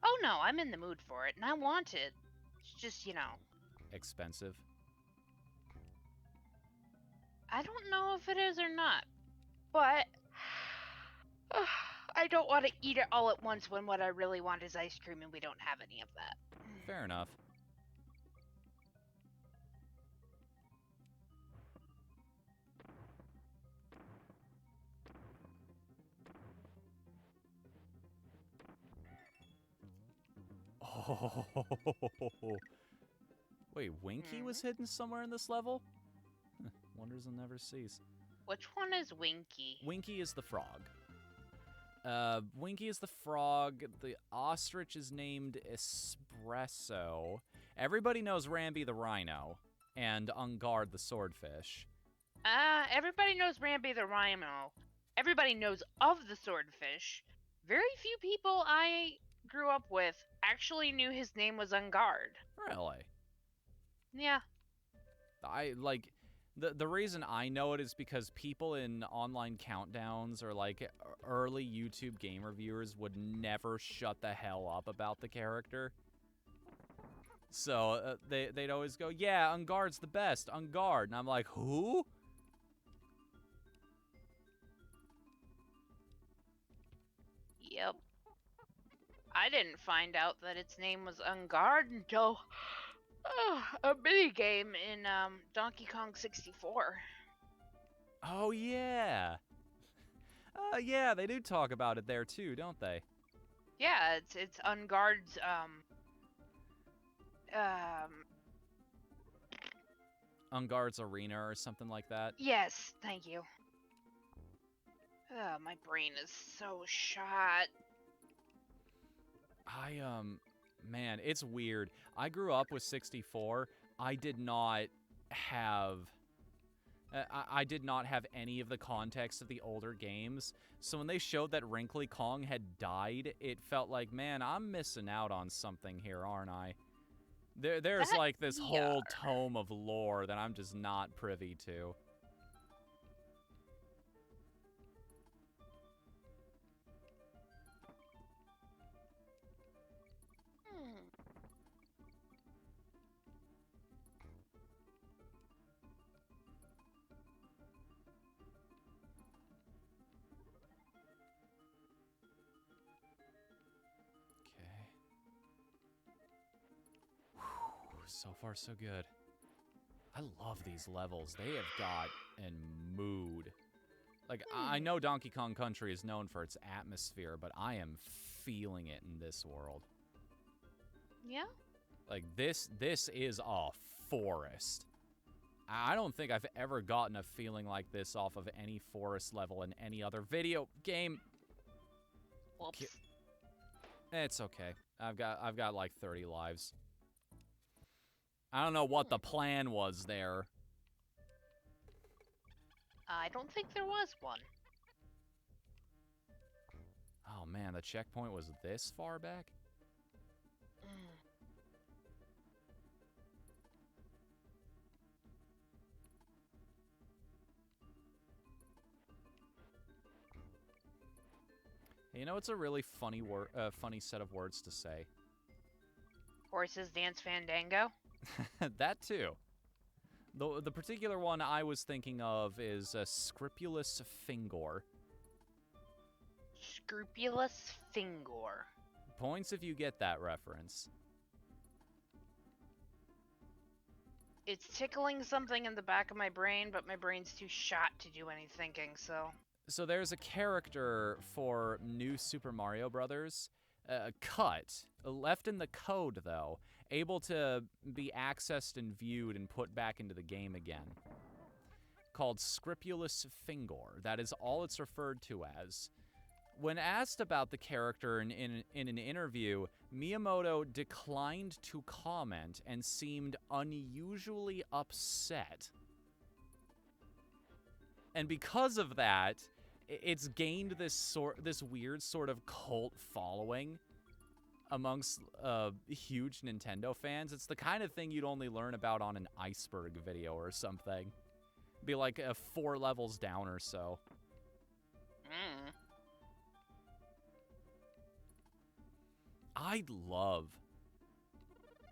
Oh no, I'm in the mood for it, and I want it. It's just, you know. Expensive. I don't know if it is or not, but I don't want to eat it all at once when what I really want is ice cream and we don't have any of that. Fair enough. Oh. Wait, Winky was hidden somewhere in this level? Wonders will never cease. Which one is Winky? Winky is the frog. Winky is the frog. The ostrich is named Espresso. Everybody knows Rambi the rhino. And Ungard the swordfish. Everybody knows Rambi the rhino. Everybody knows of the swordfish. Very few people I grew up with actually knew his name was Ungard. Really? Yeah. The reason I know it is because people in online countdowns or like early YouTube game reviewers would never shut the hell up about the character. So they'd always go, yeah, Ungard's the best, Ungard. And I'm like, who? Yep. I didn't find out that its name was Ungard until a mini game in Donkey Kong 64. Oh, yeah. Yeah, they do talk about it there too, don't they? Yeah, it's Ungard's Ungard's Arena or something like that. yes, thank you. My brain is so shot. Man, it's weird. I grew up with 64. I did not have any of the context of the older games. So when they showed that Wrinkly Kong had died, it felt like, man, I'm missing out on something here, aren't I? There's That like this we whole are. tome of lore that I'm just not privy to. So far, so good. I I love these levels. They have got a mood. Like, I know Donkey Kong Country is known for its atmosphere, but I am feeling it in this world. Yeah? Like, this is a forest. I don't think I've ever gotten a feeling like this off of any forest level in any other video game. Whoops. It's okay. I've got like 30 lives. I don't know what the plan was there. I don't think there was one. Oh man, the checkpoint was this far back? You know, it's a really funny funny set of words to say. Horses Dance Fandango? That too. The particular one I was thinking of is Scrupulous Fingor. Scrupulous Fingor. Points if you get that reference. It's tickling something in the back of my brain, but my brain's too shot to do any thinking, so... So there's a character for New Super Mario Brothers, cut, left in the code though, able to be accessed and viewed and put back into the game again, called Scrupulous Fingor. That is all it's referred to as. When asked about the character in an interview, Miyamoto declined to comment and seemed unusually upset. And because of that, it's gained this weird sort of cult following amongst huge Nintendo fans. It's the kind of thing you'd only learn about on an Iceberg video or something. Be like 4 levels down or so. I'd love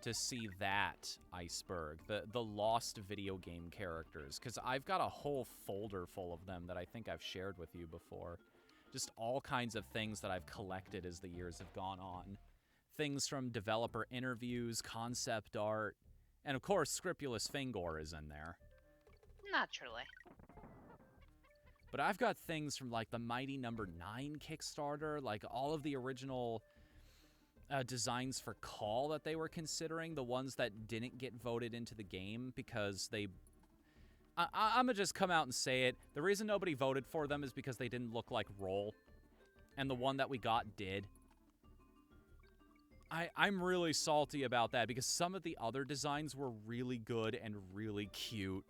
to see that Iceberg, the lost video game characters, because I've got a whole folder full of them that I think I've shared with you before. Just all kinds of things that I've collected as the years have gone on. Things from developer interviews, concept art, and of course Scrupulous Fingor is in there. Naturally. But I've got things from like the Mighty Number 9 Kickstarter, like all of the original designs for Call that they were considering, the ones that didn't get voted into the game because they... I'm gonna just come out and say it. The reason nobody voted for them is because they didn't look like Roll, and the one that we got did. I'm really salty about that because some of the other designs were really good and really cute.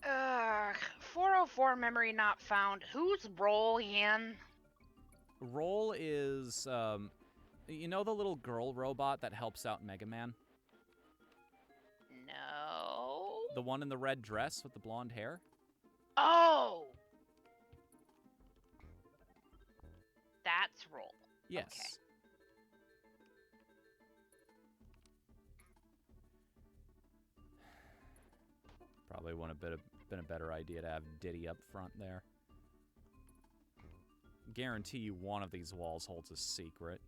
Ugh, 404 memory not found. Who's Roll again? Roll is, you know the little girl robot that helps out Mega Man? No. The one in the red dress with the blonde hair? Oh! That's Roll. Yes. Okay. Probably would have been a better idea to have Diddy up front there. Guarantee you one of these walls holds a secret.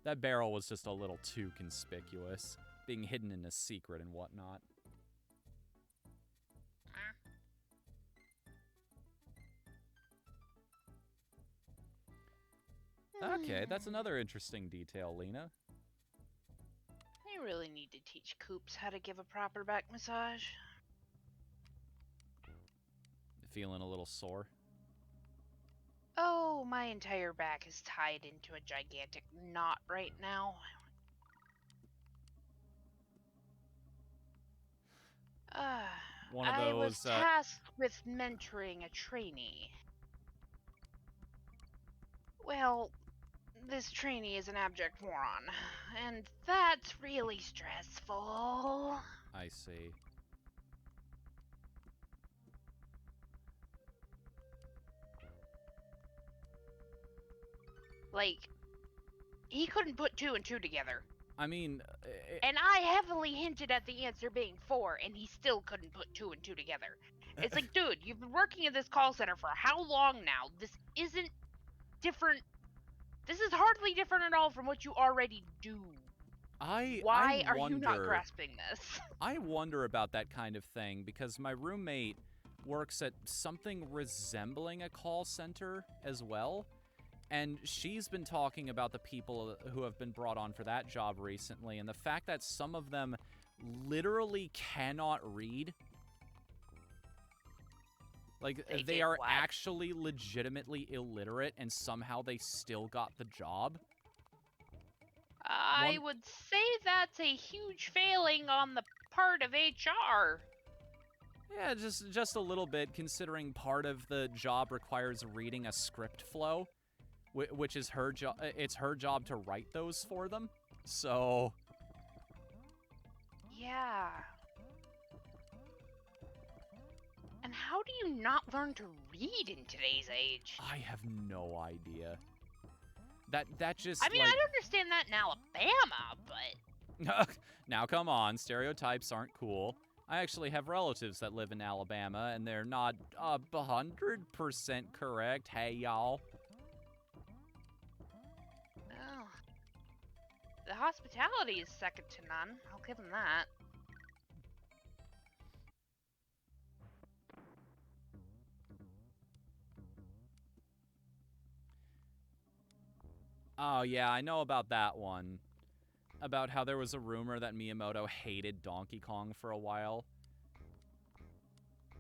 That barrel was just a little too conspicuous, being hidden in a secret and whatnot. Okay, that's another interesting detail, Lena. I really need to teach Coops how to give a proper back massage. Feeling a little sore? Oh, my entire back is tied into a gigantic knot right now. One of I was those, tasked with mentoring a trainee. Well, this trainee is an abject moron, and that's really stressful. I see. Like, he couldn't put 2 and 2 together. I mean... And I heavily hinted at the answer being 4, and he still couldn't put 2 and 2 together. It's like, dude, you've been working at this call center for how long now? This isn't different. This is hardly different at all from what you already do. Why are you not grasping this? I wonder about that kind of thing because my roommate works at something resembling a call center as well. And she's been talking about the people who have been brought on for that job recently, and the fact that some of them literally cannot read. Like, they are what? actually legitimately illiterate, and somehow they still got the job. I would say that's a huge failing on the part of HR. Yeah, just a little bit, considering part of the job requires reading a script flow. Which is her job. It's her job to write those for them. So. Yeah. And how do you not learn to read in today's age? I have no idea. That just. I mean, like... I understand that in Alabama, but. Now, come on. Stereotypes aren't cool. I actually have relatives that live in Alabama, and they're not 100% correct. Hey, y'all. The hospitality is second to none. I'll give them that. Oh, yeah, I know about that one. About how there was a rumor that Miyamoto hated Donkey Kong for a while.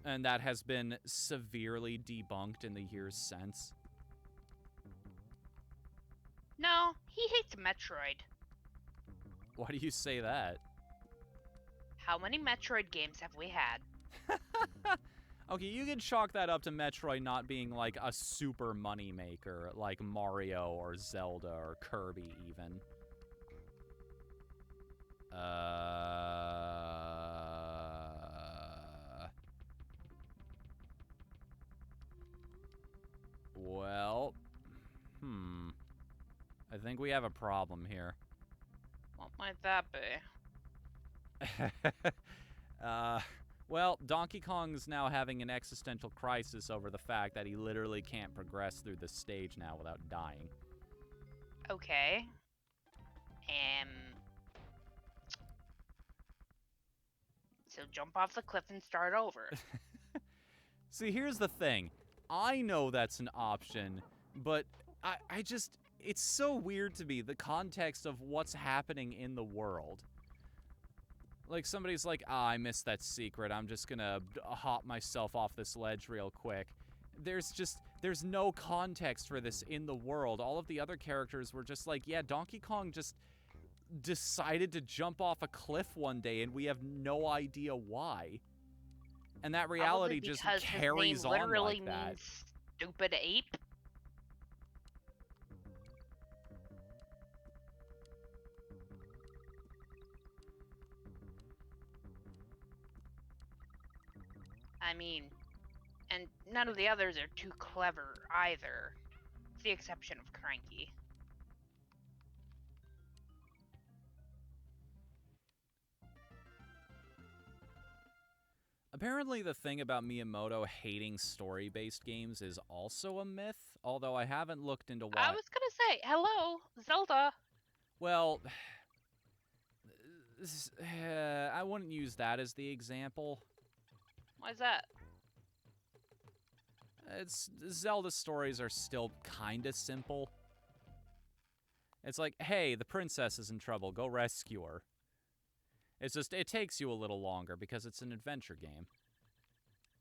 And that has been severely debunked in the years since. No, he hates Metroid. Why do you say that? How many Metroid games have we had? Okay, you can chalk that up to Metroid not being like a super money maker like Mario or Zelda or Kirby even. Well, I think we have a problem here. What might that be? Well, Donkey Kong's now having an existential crisis over the fact that he literally can't progress through this stage now without dying. Okay. So jump off the cliff and start over. See, here's the thing. I know that's an option, but I just... It's so weird to me, the context of what's happening in the world. Like, somebody's like, I missed that secret. I'm just gonna hop myself off this ledge real quick. There's no context for this in the world. All of the other characters were just like, yeah, Donkey Kong just decided to jump off a cliff one day, and we have no idea why. And that reality just carries on like that. Literally means stupid ape. I mean, and none of the others are too clever either, with the exception of Cranky. Apparently the thing about Miyamoto hating story-based games is also a myth, although I haven't looked into why. I was gonna say, hello, Zelda. Well, I wouldn't use that as the example. Why's that? Zelda stories are still kinda simple. It's like, hey, the princess is in trouble, go rescue her. It's just, it takes you a little longer because it's an adventure game.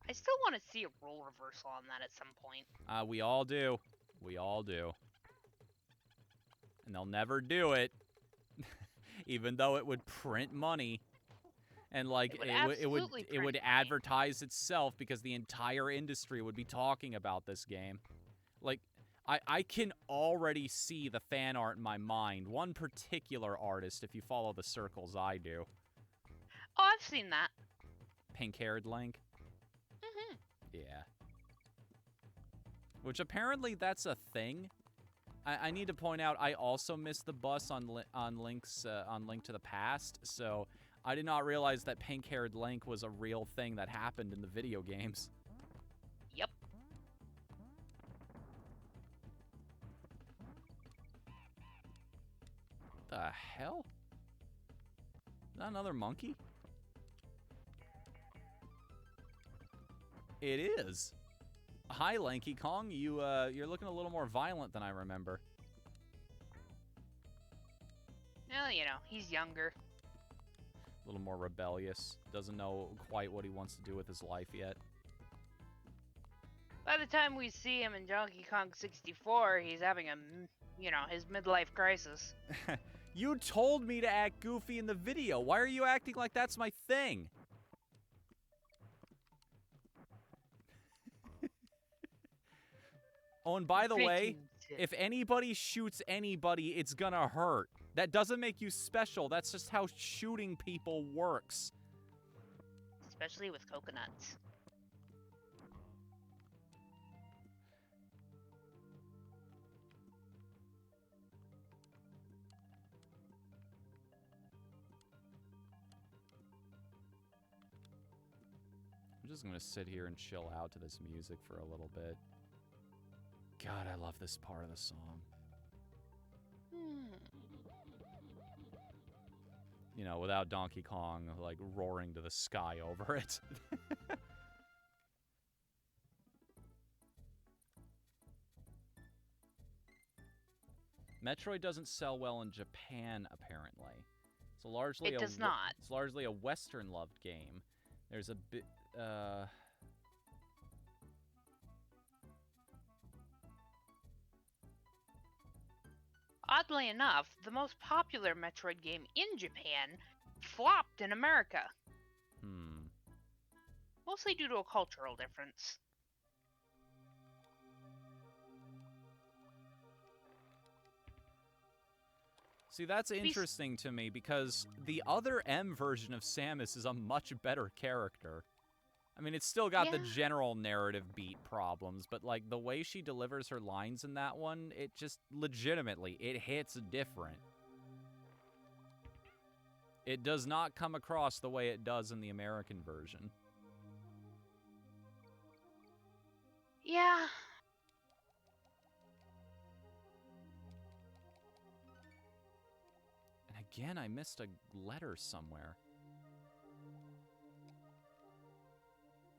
I still want to see a role reversal on that at some point. We all do. We all do. And they'll never do it. Even though it would print money. And like it would advertise itself because the entire industry would be talking about this game. Like I can already see the fan art in my mind. One particular artist, if you follow the circles I do. Oh, I've seen that. Pink-haired Link. Mm-hmm. Yeah. Which apparently that's a thing. I need to point out I also missed the bus on Link to the Past, so I did not realize that pink-haired Link was a real thing that happened in the video games. Yep. The hell? Is that another monkey? It is. Hi, Lanky Kong. You're looking a little more violent than I remember. Well, you know, he's younger. A little more rebellious. Doesn't know quite what he wants to do with his life yet. By the time we see him in Donkey Kong 64, he's having his midlife crisis. You told me to act goofy in the video. Why are you acting like that's my thing? Oh, and by the way, if anybody shoots anybody, it's gonna hurt. That doesn't make you special. That's just how shooting people works. Especially with coconuts. I'm just gonna sit here and chill out to this music for a little bit. God, I love this part of the song. You know, without Donkey Kong, like, roaring to the sky over it. Metroid doesn't sell well in Japan, apparently. It's largely It does not. It's largely a Western-loved game. There's a bit, Oddly enough, the most popular Metroid game in Japan flopped in America. Mostly due to a cultural difference. See, that's interesting to me because the other M version of Samus is a much better character. I mean, it's still got the general narrative beat problems, but, like, the way she delivers her lines in that one, it just legitimately, it hits different. It does not come across the way it does in the American version. Yeah. And again, I missed a letter somewhere.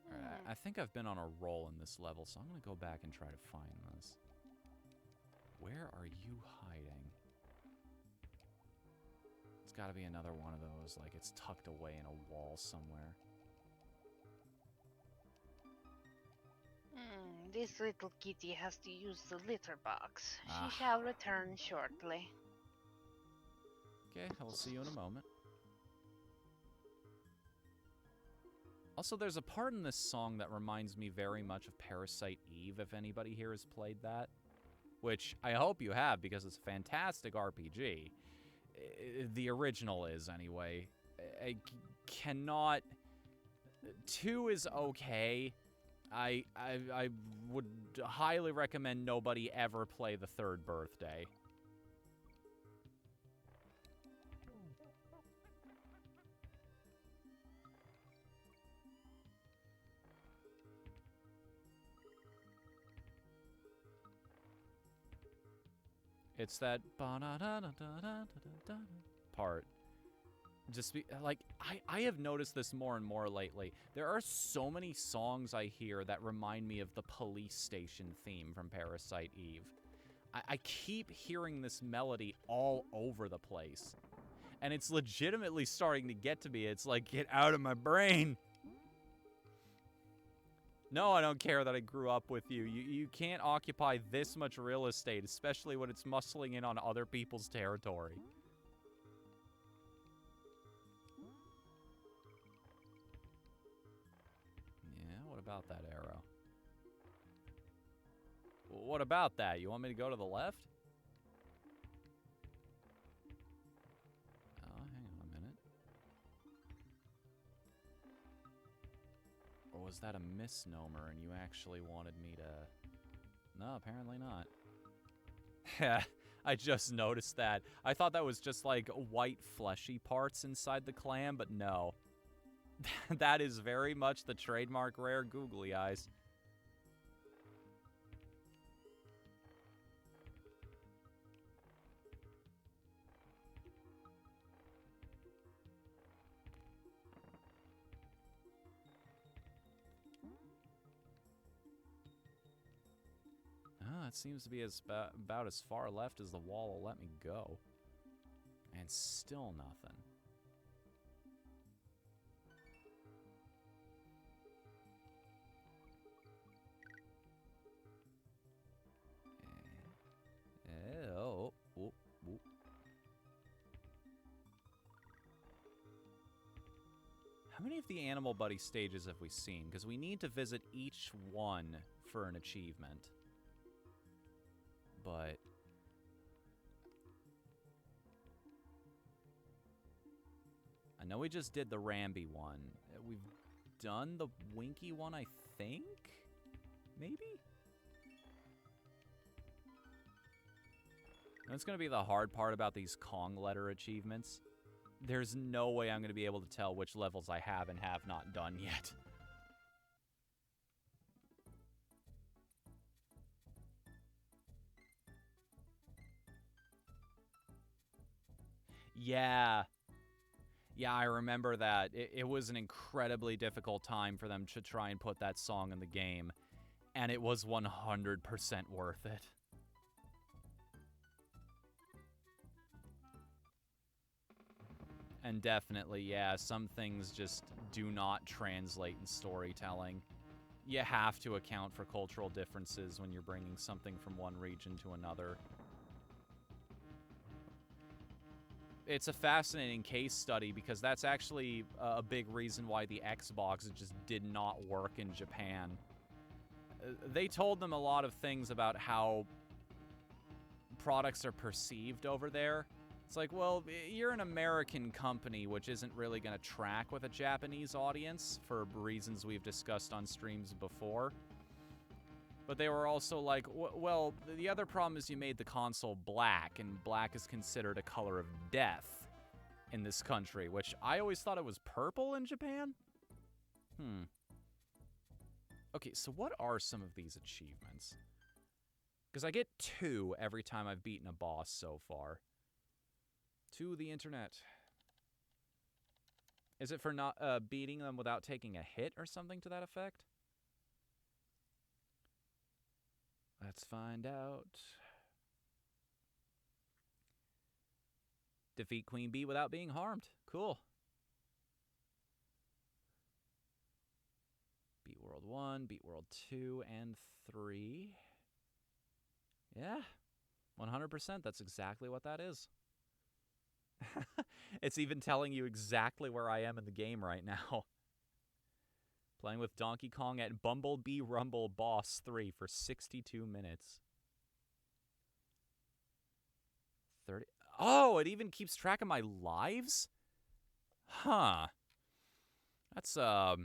Alright, I think I've been on a roll in this level, so I'm gonna go back and try to find this. Where are you hiding? It's gotta be another one of those, like it's tucked away in a wall somewhere. This little kitty has to use the litter box. She shall return shortly. Okay, I'll see you in a moment. Also, there's a part in this song that reminds me very much of Parasite Eve, if anybody here has played that. Which I hope you have, because it's a fantastic RPG. The original is, anyway. I cannot... 2 is okay. I would highly recommend nobody ever play the Third Birthday. It's that part. Just be like, I have noticed this more and more lately. There are so many songs I hear that remind me of the police station theme from Parasite Eve. I keep hearing this melody all over the place. And it's legitimately starting to get to me. It's like, get out of my brain. No, I don't care that I grew up with you. You can't occupy this much real estate, especially when it's muscling in on other people's territory. Yeah, what about that arrow? What about that? You want me to go to the left? Oh, hang on a minute. Or was that a misnomer and you actually wanted me to... No, apparently not. I just noticed that. I thought that was just like white fleshy parts inside the clam, but no. That is very much the trademark rare googly eyes. It seems to be about as far left as the wall will let me go. And still nothing. Oh. How many of the Animal Buddy stages have we seen? Because we need to visit each one for an achievement. But I know we just did the Ramby one. We've done the Winky one, I think? Maybe? That's going to be the hard part about these Kong letter achievements. There's no way I'm going to be able to tell which levels I have and have not done yet. Yeah. Yeah, I remember that. It was an incredibly difficult time for them to try and put that song in the game. And it was 100% worth it. And definitely, yeah, some things just do not translate in storytelling. You have to account for cultural differences when you're bringing something from one region to another. It's a fascinating case study because that's actually a big reason why the Xbox just did not work in Japan. They told them a lot of things about how products are perceived over there. It's like, well, you're an American company, which isn't really going to track with a Japanese audience for reasons we've discussed on streams before. But they were also like, well, the other problem is you made the console black, and black is considered a color of death in this country, which I always thought it was purple in Japan. Okay, so what are some of these achievements? Because I get 2 every time I've beaten a boss so far. To the internet. Is it for not beating them without taking a hit or something to that effect? Let's find out. Defeat Queen Bee without being harmed. Cool. Beat World 1, beat World 2, and 3. Yeah, 100%. That's exactly what that is. It's even telling you exactly where I am in the game right now. Playing with Donkey Kong at Bumblebee Rumble Boss 3 for 62 minutes. 30. Oh, it even keeps track of my lives? Huh. That's, Not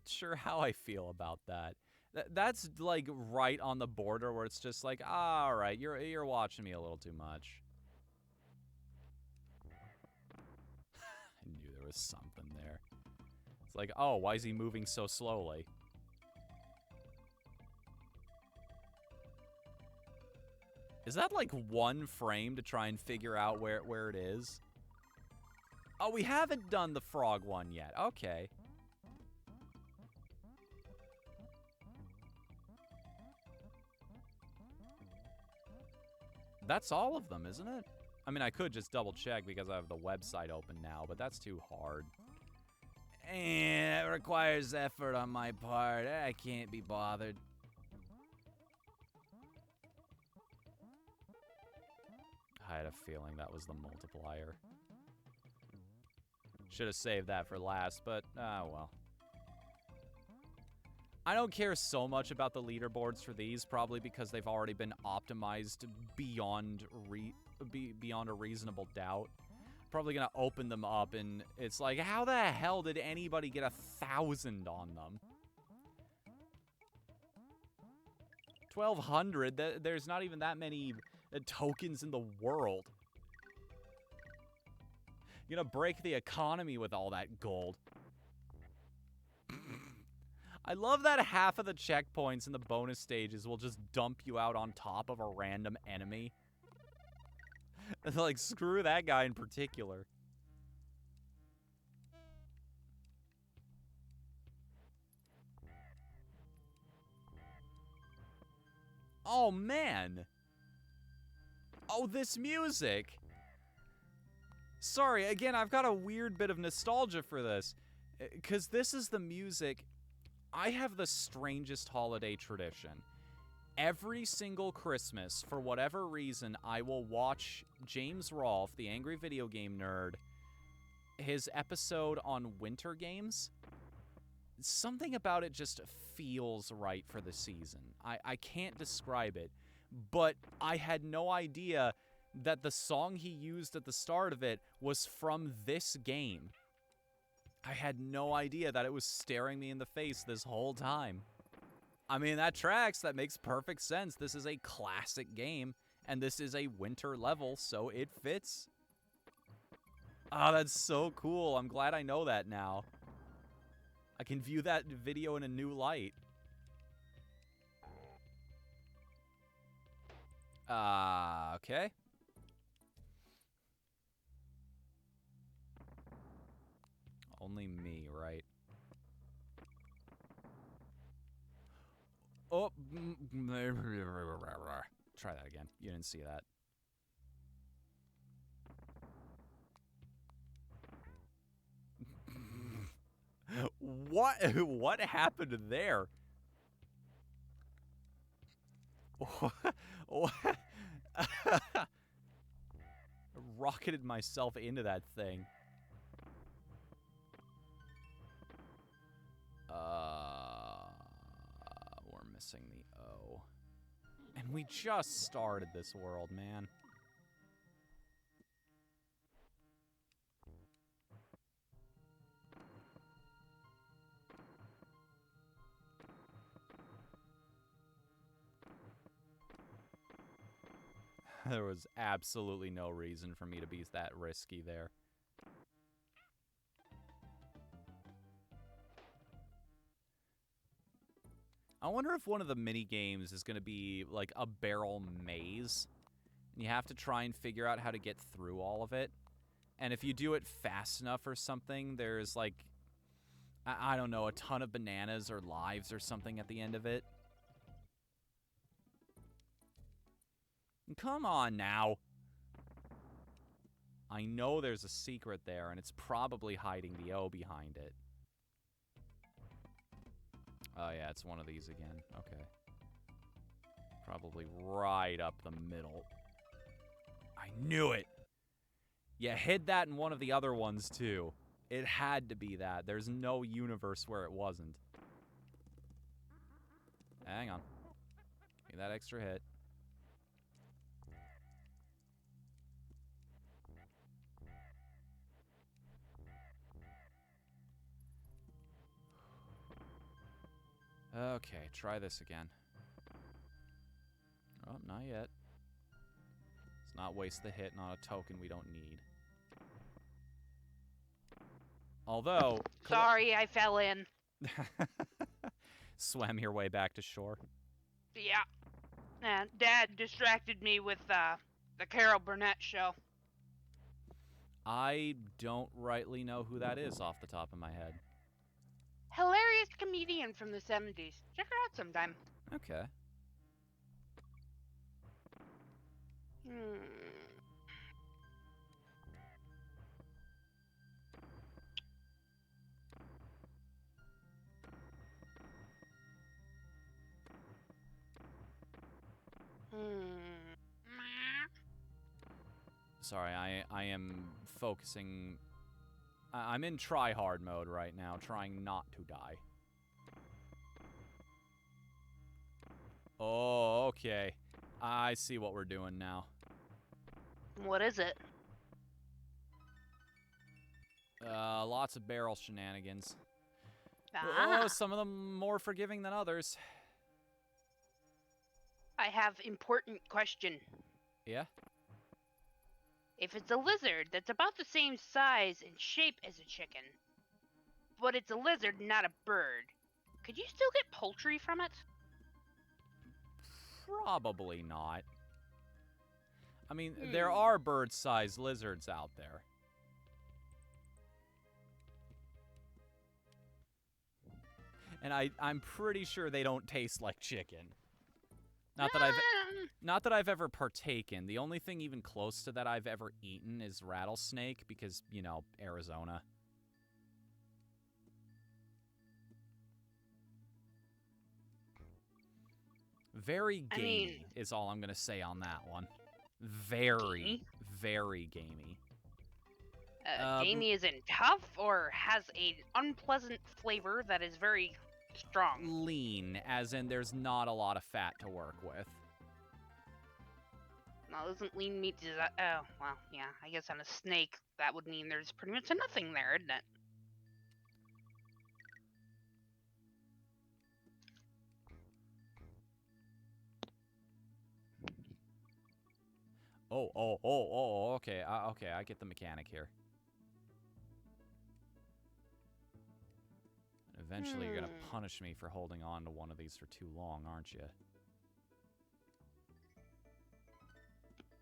sure how I feel about that. That's, like, right on the border where it's just like, all right, you're watching me a little too much. I knew there was something there. It's like, oh, why is he moving so slowly? Is that like 1 frame to try and figure out where it is? Oh, we haven't done the frog one yet. Okay. That's all of them, isn't it? I mean, I could just double check because I have the website open now, but that's too hard. And it requires effort on my part. I can't be bothered. I had a feeling that was the multiplier. Should have saved that for last, but, well. I don't care so much about the leaderboards for these, probably because they've already been optimized beyond a reasonable doubt. Probably gonna open them up, and it's like, how the hell did anybody get 1,000 on them? 1,200? There's not even that many tokens in the world. You're gonna break the economy with all that gold. I love that half of the checkpoints in the bonus stages will just dump you out on top of a random enemy. Like, screw that guy in particular. Oh, man. Oh, this music. Sorry, again, I've got a weird bit of nostalgia for this. Because this is the music. I have the strangest holiday tradition. Every single Christmas, for whatever reason, I will watch James Rolfe, the Angry Video Game Nerd, his episode on winter games. Something about it just feels right for the season. I can't describe it, but I had no idea that the song he used at the start of it was from this game. I had no idea that it was staring me in the face this whole time. I mean, that tracks. That makes perfect sense. This is a classic game, and this is a winter level, so it fits. Oh, that's so cool. I'm glad I know that now. I can view that video in a new light. Okay. Only me, right? Oh. Try that again. You didn't see that. What happened there? What? Rocketed myself into that thing. We're missing the O. And we just started this world, man. There was absolutely no reason for me to be that risky there. I wonder if one of the mini games is going to be like a barrel maze. And you have to try and figure out how to get through all of it. And if you do it fast enough or something, there's like, I don't know, a ton of bananas or lives or something at the end of it. Come on now. I know there's a secret there, and it's probably hiding the O behind it. Oh, yeah, it's one of these again. Okay. Probably right up the middle. I knew it! You hid that in one of the other ones, too. It had to be that. There's no universe where it wasn't. Hang on. Give me that extra hit. Okay, try this again. Oh, not yet. Let's not waste the hit, not a token we don't need. Although... Sorry, I fell in. Swam your way back to shore. Yeah. And Dad distracted me with the Carol Burnett show. I don't rightly know who that is off the top of my head. Hilarious comedian from the 70s. Check her out sometime. Okay. Sorry, I am focusing... I'm in try-hard mode right now, trying not to die. Oh, okay. I see what we're doing now. What is it? Lots of barrel shenanigans. Ah. Oh, some of them more forgiving than others. I have important question. Yeah? If it's a lizard that's about the same size and shape as a chicken, but it's a lizard, not a bird, could you still get poultry from it? Probably not. I mean, there are bird-sized lizards out there. And I'm pretty sure they don't taste like chicken. Not that I've ever partaken. The only thing even close to that I've ever eaten is rattlesnake because, you know, Arizona. Very gamey is all I'm going to say on that one. Very, very gamey. Gamey is in tough or has an unpleasant flavor that is very strong? Lean, as in there's not a lot of fat to work with. No, isn't lean meat oh, well, yeah, I guess on a snake, that would mean there's pretty much nothing there, isn't it? Okay, okay, I get the mechanic here. And eventually you're gonna punish me for holding on to one of these for too long, aren't you?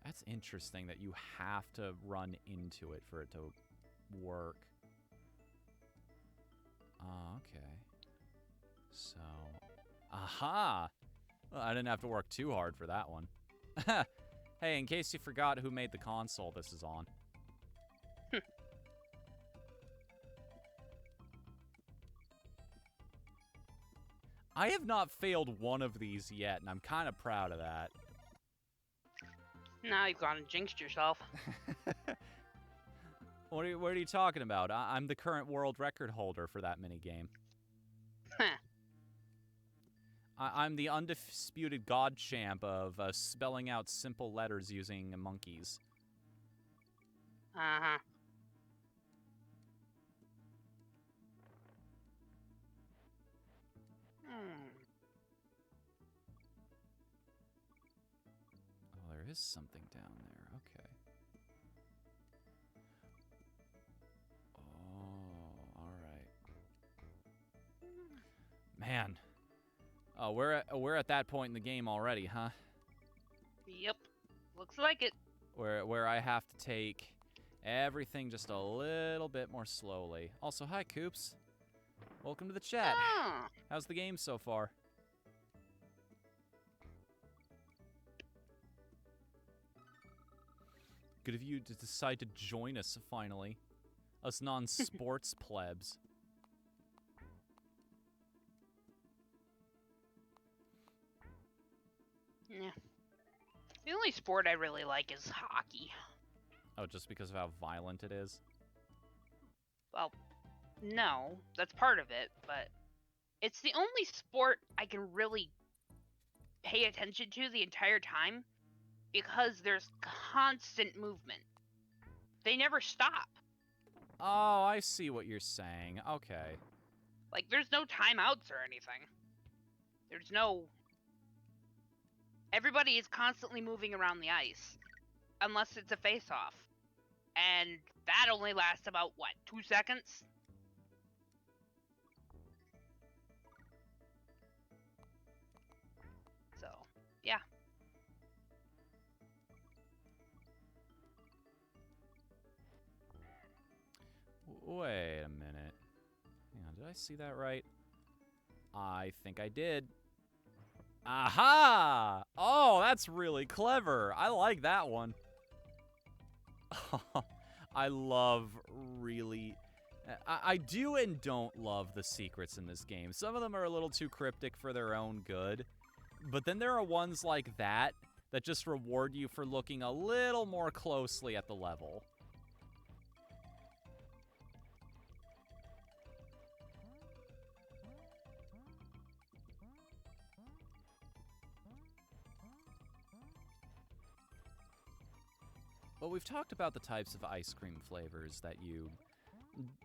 That's interesting that you have to run into it for it to work. Okay. So, aha! Well, I didn't have to work too hard for that one. Hey, in case you forgot who made the console this is on. I have not failed one of these yet, and I'm kind of proud of that. Now you've gone and jinxed yourself. What are you talking about? I'm the current world record holder for that minigame. I'm the undisputed god champ of spelling out simple letters using monkeys. Uh-huh. Oh, there is something down there. Okay. Oh, all right. Man. Oh, we're at that point in the game already, huh? Yep. Looks like it. Where I have to take everything just a little bit more slowly. Also, hi, Coops. Welcome to the chat. Oh. How's the game so far? Good of you to decide to join us, finally. Us non-sports plebs. Yeah. The only sport I really like is hockey. Oh, just because of how violent it is? Well, no, that's part of it, but it's the only sport I can really pay attention to the entire time because there's constant movement. They never stop. Oh, I see what you're saying. Okay. Like, there's no timeouts or anything. There's no... Everybody is constantly moving around the ice, unless it's a face-off. And that only lasts about, what, 2 seconds? So, yeah. Wait a minute. Hang on, did I see that right? I think I did. Aha! Oh, that's really clever. I like that one. I love really... I do and don't love the secrets in this game. Some of them are a little too cryptic for their own good. But then there are ones like that that just reward you for looking a little more closely at the level. Well, we've talked about the types of ice cream flavors that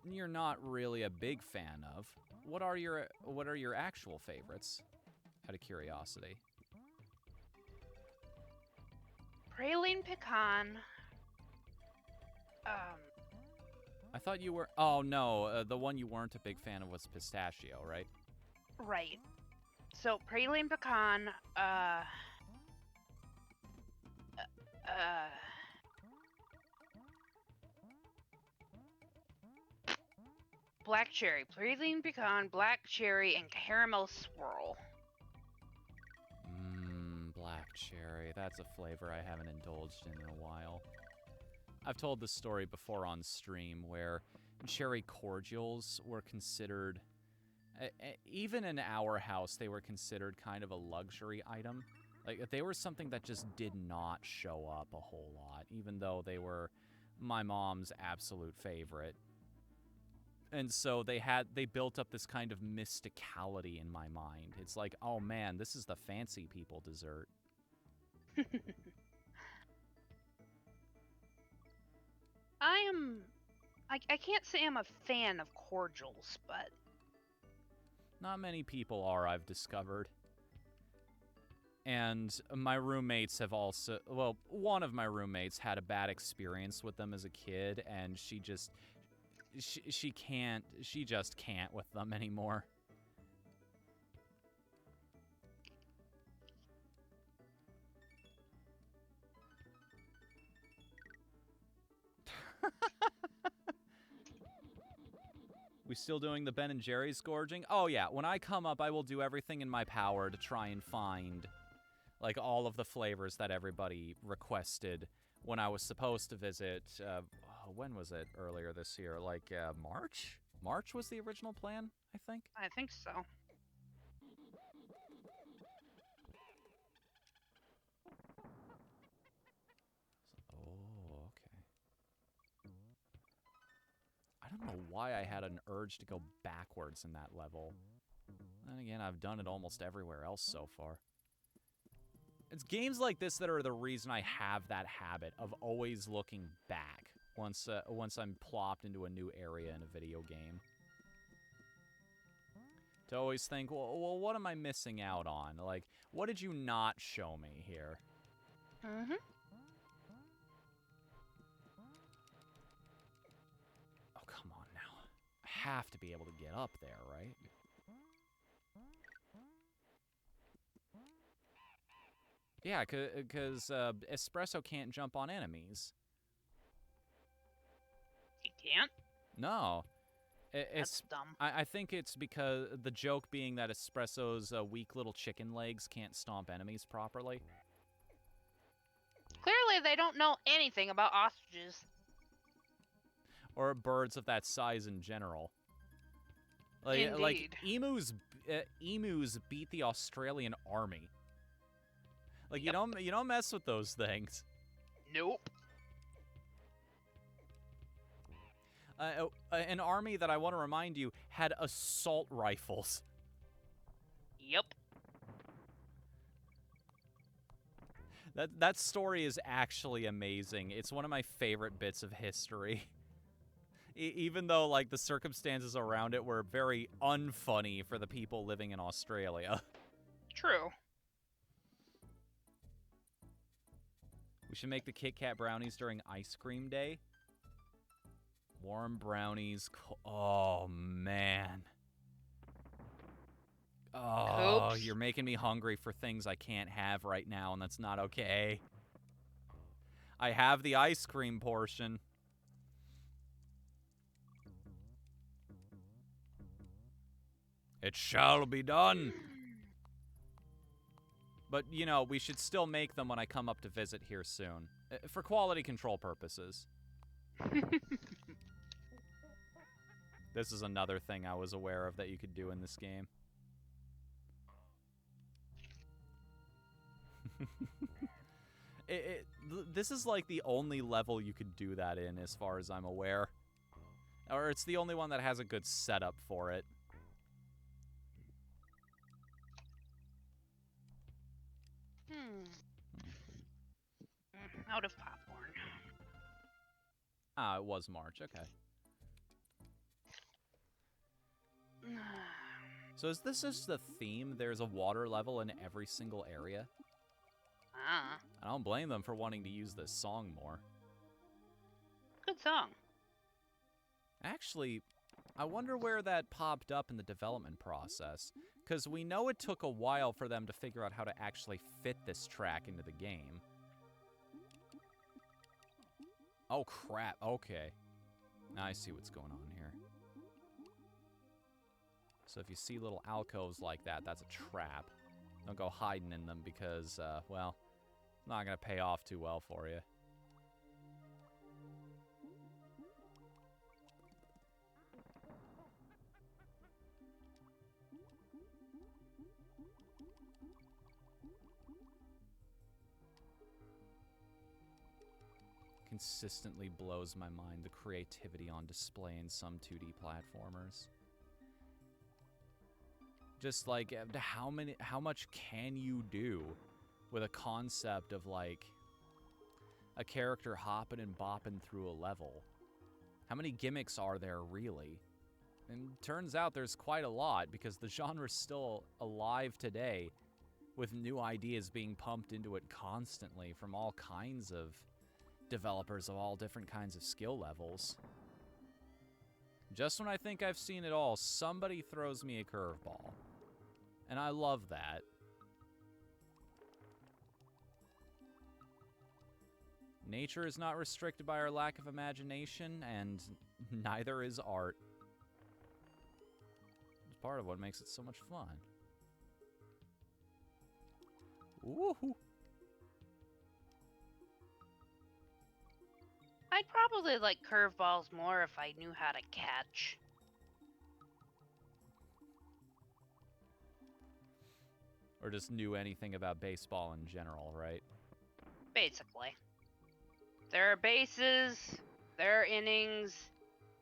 you're not really a big fan of. What are your actual favorites? Out of curiosity. praline pecan. I thought you were. Oh no, the one you weren't a big fan of was pistachio, right? Right. So praline pecan. Black cherry, praline pecan, black cherry, and caramel swirl. Mmm, black cherry. That's a flavor I haven't indulged in a while. I've told this story before on stream where cherry cordials were considered, even in our house, they were considered kind of a luxury item. Like, they were something that just did not show up a whole lot, even though they were my mom's absolute favorite. And so they built up this kind of mysticality in my mind. It's like, oh man, this is the fancy people dessert. I can't say I'm a fan of cordials, but Not many people are, I've discovered. And my roommates have also, well, one of my roommates had a bad experience with them as a kid, and she just can't with them anymore. We still doing the Ben and Jerry's gorging? Oh yeah, when I come up, I will do everything in my power to try and find, like, all of the flavors that everybody requested when I was supposed to visit, when was it earlier this year? Like, March? March was the original plan, I think? I think so. Oh, okay. I don't know why I had an urge to go backwards in that level. And again, I've done it almost everywhere else so far. It's games like this that are the reason I have that habit of always looking back once I'm plopped into a new area in a video game. To always think, well, what am I missing out on? Like, what did you not show me here? Mm-hmm. Oh, come on now. I have to be able to get up there, right? Yeah, because Espresso can't jump on enemies. You can't? No. That's dumb. I think it's because the joke being that Espresso's weak little chicken legs can't stomp enemies properly. Clearly, they don't know anything about ostriches. Or birds of that size in general. Indeed. Like emus beat the Australian army. Like, Yep. you don't mess with those things. Nope. An army that I want to remind you had assault rifles. Yep. That story is actually amazing. It's one of my favorite bits of history. Even though, like, the circumstances around it were very unfunny for the people living in Australia. True. We should make the Kit Kat brownies during ice cream day. Warm brownies. Oh, man. Oh, Oops. you're making me hungry for things I can't have right now, and that's not okay. I have the ice cream portion. It shall be done. But, you know, we should still make them when I come up to visit here soon. For quality control purposes. This is another thing I was aware of that you could do in this game. This is like the only level you could do that in, as far as I'm aware. Or it's the only one that has a good setup for it. Out of popcorn. Ah, it was March. Okay. So is this just the theme? There's a water level in every single area? Ah, I don't blame them for wanting to use this song more. good song. Actually, I wonder where that popped up in the development process, because we know it took a while for them to figure out how to actually fit this track into the game. Oh, crap. Okay. Now I see what's going on here. So if you see little alcoves like that, that's a trap. Don't go hiding in them because, well, it's not going to pay off too well for you. Consistently blows my mind the creativity on display in some 2D platformers. Just like how much can you do with a concept of like a character hopping and bopping through a level? How many gimmicks are there really? And turns out there's quite a lot because the genre's still alive today with new ideas being pumped into it constantly from all kinds of developers of all different kinds of skill levels. Just when I think I've seen it all, somebody throws me a curveball. And I love that. Nature is not restricted by our lack of imagination, and neither is art. It's part of what makes it so much fun. Woohoo! I'd probably like curveballs more if I knew how to catch. Or just knew anything about baseball in general, right? Basically. There are bases, there are innings.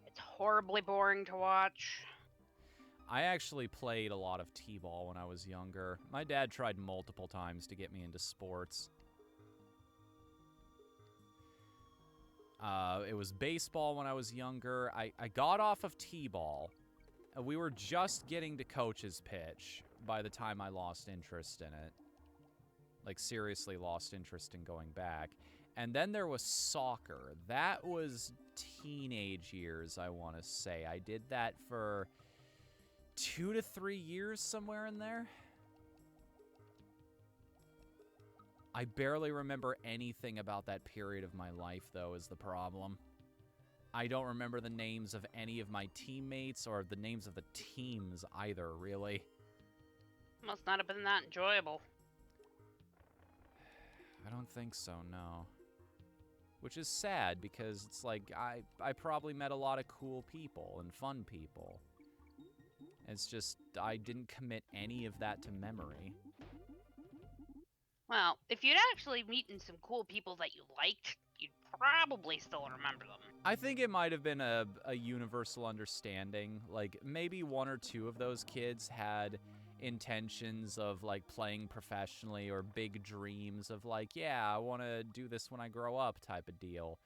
It's horribly boring to watch. I actually played a lot of t-ball when I was younger. My dad tried multiple times to get me into sports. It was baseball when I was younger. I got off of t-ball. We were just getting to coach's pitch by the time I lost interest in it. Like, seriously lost interest in going back. And then there was soccer. That was teenage years, I want to say. I did that for 2 to 3 years, somewhere in there. I barely remember anything about that period of my life, though, is the problem. I don't remember the names of any of my teammates or the names of the teams either, really. Must not have been that enjoyable. I don't think so, no. Which is sad, because it's like, I probably met a lot of cool people and fun people. It's just, I didn't commit any of that to memory. Well, if you'd actually meeting some cool people that you liked, you'd probably still remember them. I think it might have been a universal understanding. Like, maybe 1 or 2 of those kids had intentions of, like, playing professionally or big dreams of, like, yeah, I want to do this when I grow up type of deal.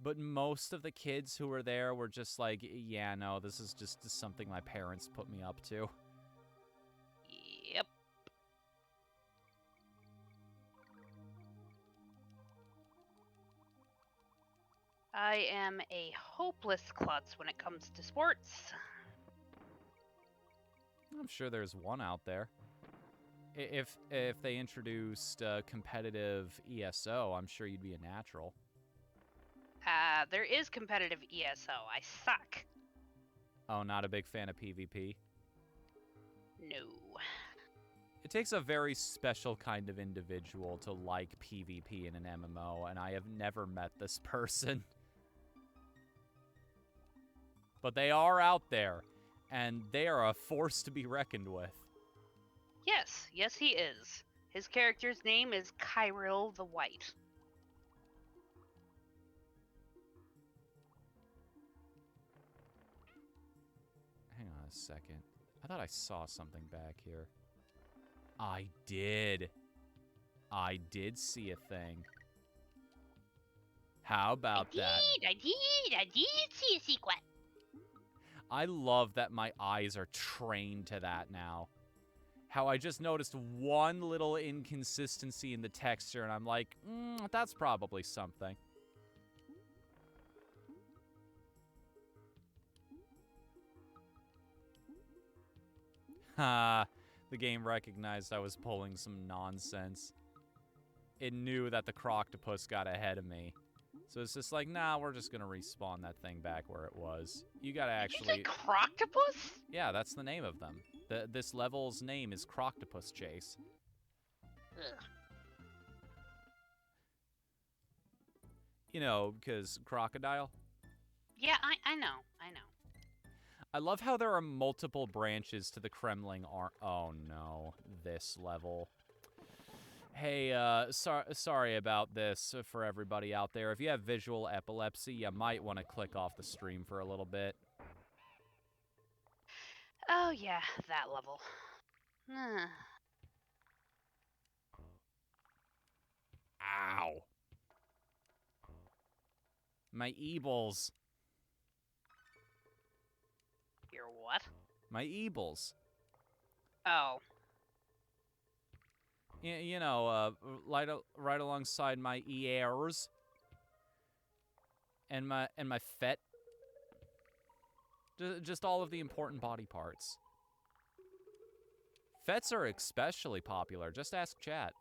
But most of the kids who were there were just like, yeah, no, this is just something my parents put me up to. Yep. I am a hopeless klutz when it comes to sports. I'm sure there's one out there. If they introduced competitive ESO, I'm sure you'd be a natural. There is competitive ESO. I suck. Oh, not a big fan of PvP? No. It takes a very special kind of individual to like PvP in an MMO, and I have never met this person. But they are out there, and they are a force to be reckoned with. Yes, yes he is. His character's name is Kyril the White. Hang on a second. I thought I saw something back here. I did. I did see a thing. How about that? I did see a sequence. I love that my eyes are trained to that now. how I just noticed one little inconsistency in the texture, and I'm like, that's probably something. Ha, the game recognized I was pulling some nonsense. It knew that the croctopus got ahead of me. So it's just like, nah, we're just gonna respawn that thing back where it was. You gotta actually... Did you say croctopus? Yeah, that's the name of them. This level's name is Croctopus Chase. Ugh. You know, because crocodile. Yeah, I know. I love how there are multiple branches to the Kremling oh no, this level. Hey, sorry about this for everybody out there. If you have visual epilepsy, you might want to click off the stream for a little bit. Oh yeah, that level. Ugh. Ow. My eebles. Your what? My eebles. Oh. You know, right alongside my ears. And my fet. Just all of the important body parts. Fets are especially popular. Just ask chat.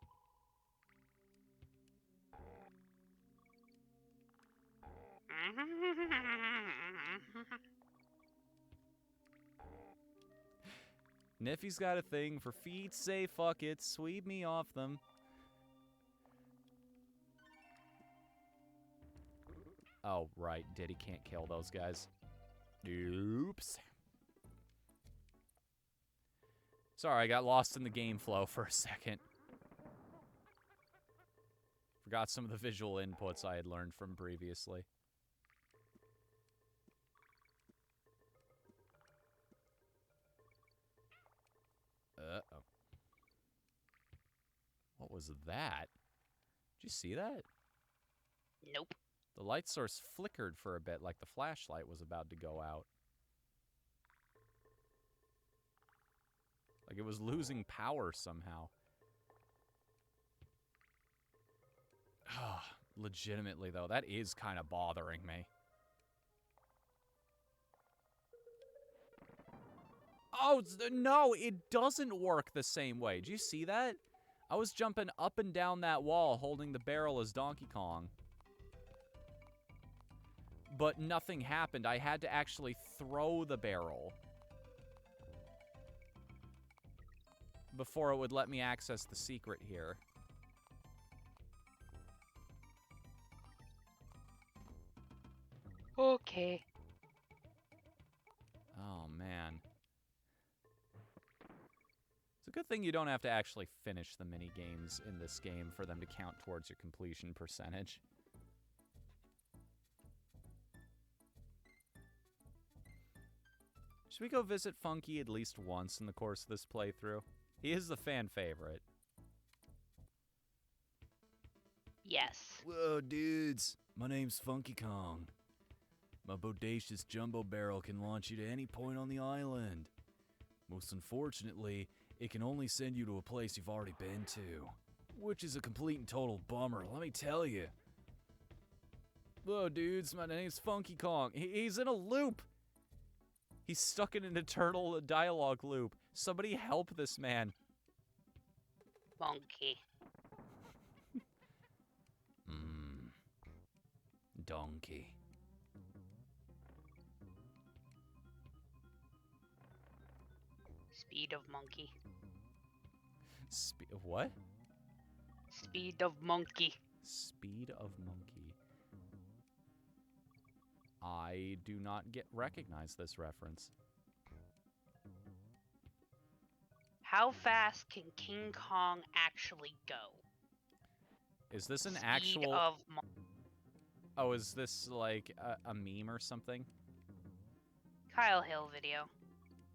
Niffy's got a thing for feet, say fuck it, sweep me off them. Oh, right, Diddy can't kill those guys. Oops. Sorry, I got lost in the game flow for a second. Forgot some of the visual inputs I had learned from previously. Uh-oh. What was that? Did you see that? Nope. The light source flickered for a bit like the flashlight was about to go out. Like it was losing power somehow. Legitimately, though, that is kind of bothering me. Oh, no, it doesn't work the same way. Did you see that? I was jumping up and down that wall holding the barrel as Donkey Kong. But nothing happened. I had to actually throw the barrel before it would let me access the secret here. Okay. Oh, man. It's a good thing you don't have to actually finish the mini-games in this game for them to count towards your completion percentage. Should we go visit Funky at least once in the course of this playthrough? He is the fan favorite. Yes. Whoa, dudes. My name's Funky Kong. My bodacious jumbo barrel can launch you to any point on the island. Most unfortunately, it can only send you to a place you've already been to. Which is a complete and total bummer, let me tell you. Whoa, dudes, my name's Funky Kong. He's in a loop. He's stuck in an eternal dialogue loop. Somebody help this man. Monkey. Donkey. Speed of monkey. What? Speed of monkey. Speed of monkey. I do not recognize this reference. How fast can King Kong actually go? Is this an Speed actual... of Oh, is this like a meme or something? Kyle Hill video.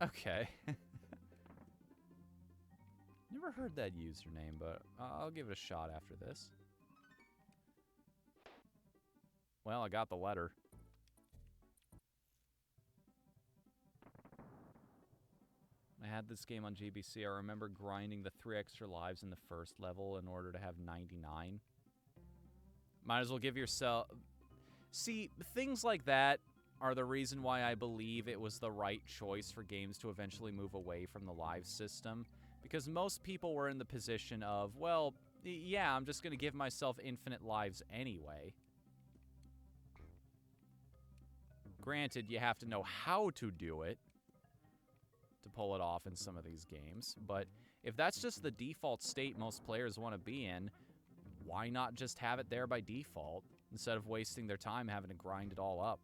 Okay. Never heard that username, but I'll give it a shot after this. Well, I got the letter. I had this game on GBC, I remember grinding the 3 extra lives in the first level in order to have 99. Might as well give yourself... See, things like that are the reason why I believe it was the right choice for games to eventually move away from the live system. Because most people were in the position of, well, yeah, I'm just going to give myself infinite lives anyway. Granted, you have to know how to do it to pull it off in some of these games, but if that's just the default state most players want to be in, why not just have it there by default instead of wasting their time having to grind it all up?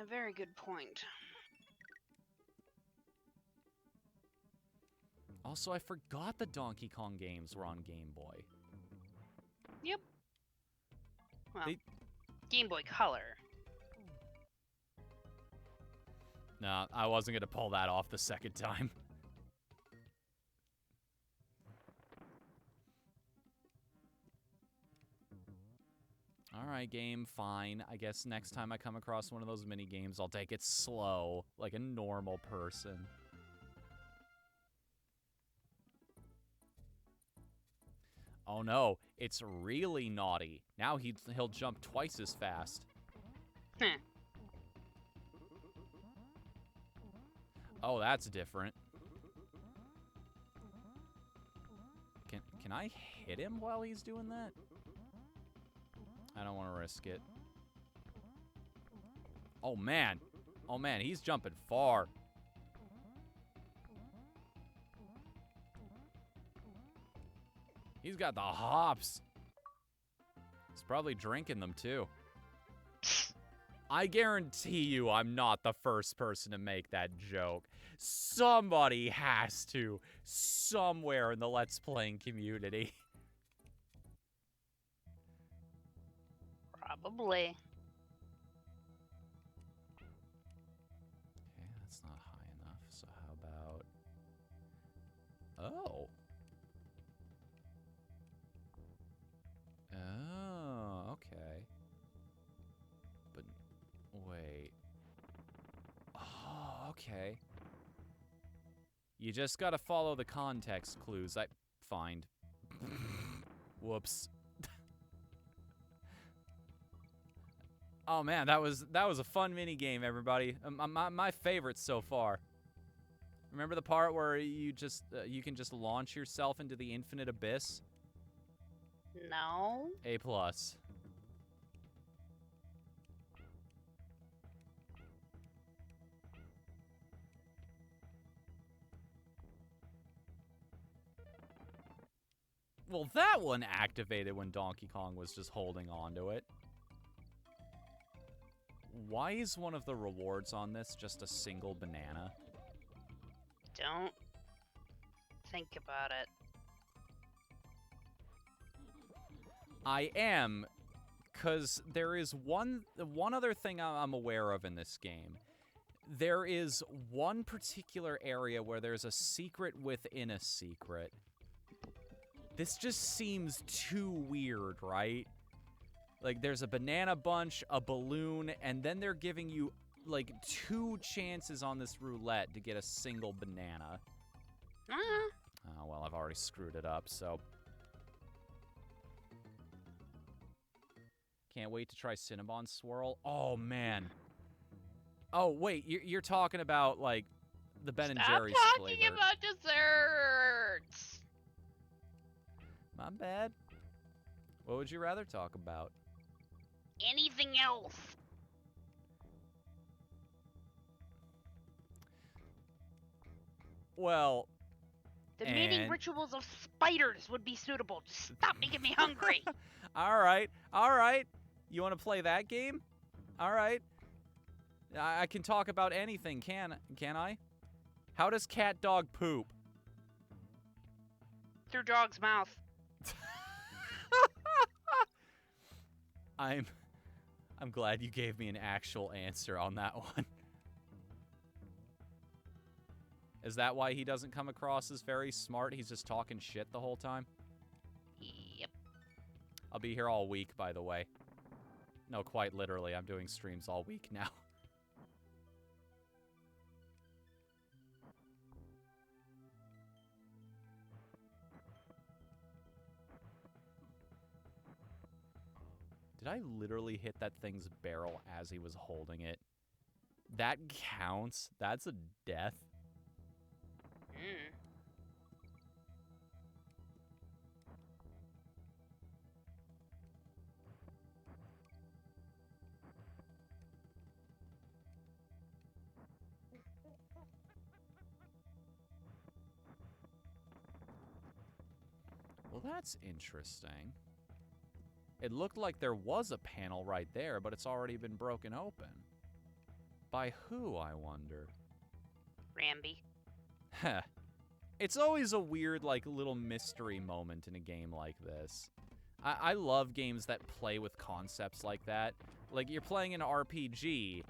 A very good point. Also, I forgot the Donkey Kong games were on Game Boy. Yep. Well, They- Game Boy Color. Nah, I wasn't going to pull that off the second time. Alright, game, fine. I guess next time I come across one of those mini games, I'll take it slow, like a normal person. Oh no, it's really naughty. Now he'll jump twice as fast. Heh. Oh, that's different. Can I hit him while he's doing that? I don't want to risk it. Oh, man. Oh, man, he's jumping far. He's got the hops. He's probably drinking them, too. I guarantee you I'm not the first person to make that joke. Somebody has to, somewhere in the Let's Playing community. Probably. Okay, that's not high enough, so how about... Oh. Oh, okay. But, wait. Oh, okay. You just gotta follow the context clues I find. Whoops. Oh man, that was a fun mini game, everybody. My favorite so far. Remember the part where you you can just launch yourself into the infinite abyss? No. A+. Well, that one activated when Donkey Kong was just holding on to it. Why is one of the rewards on this just a single banana? Don't think about it. I am, because there is one other thing I'm aware of in this game. There is one particular area where there's a secret within a secret. This just seems too weird, right? Like, there's a banana bunch, a balloon, and then they're giving you, like, 2 chances on this roulette to get a single banana. Oh, well, I've already screwed it up, so... Can't wait to try Cinnabon Swirl. Oh, man. Oh, wait, you're talking about, like, the Ben & Jerry's Stop flavor. talking about desserts! My bad. What would you rather talk about? Anything else? Well, The mating rituals of spiders would be suitable. Just stop making me hungry. all right. You want to play that game? All right. I can talk about anything, can I? How does cat dog poop? Through dog's mouth. I'm glad you gave me an actual answer on that one. Is that why he doesn't come across as very smart? He's just talking shit the whole time? Yep. I'll be here all week, by the way. No, quite literally. I'm doing streams all week now. Did I literally hit that thing's barrel as he was holding it? That counts? That's a death? Mm. Well, that's interesting. It looked like there was a panel right there, but it's already been broken open. By who, I wonder? Ramby. Heh. It's always a weird, like, little mystery moment in a game like this. I love games that play with concepts like that. Like, you're playing an RPG,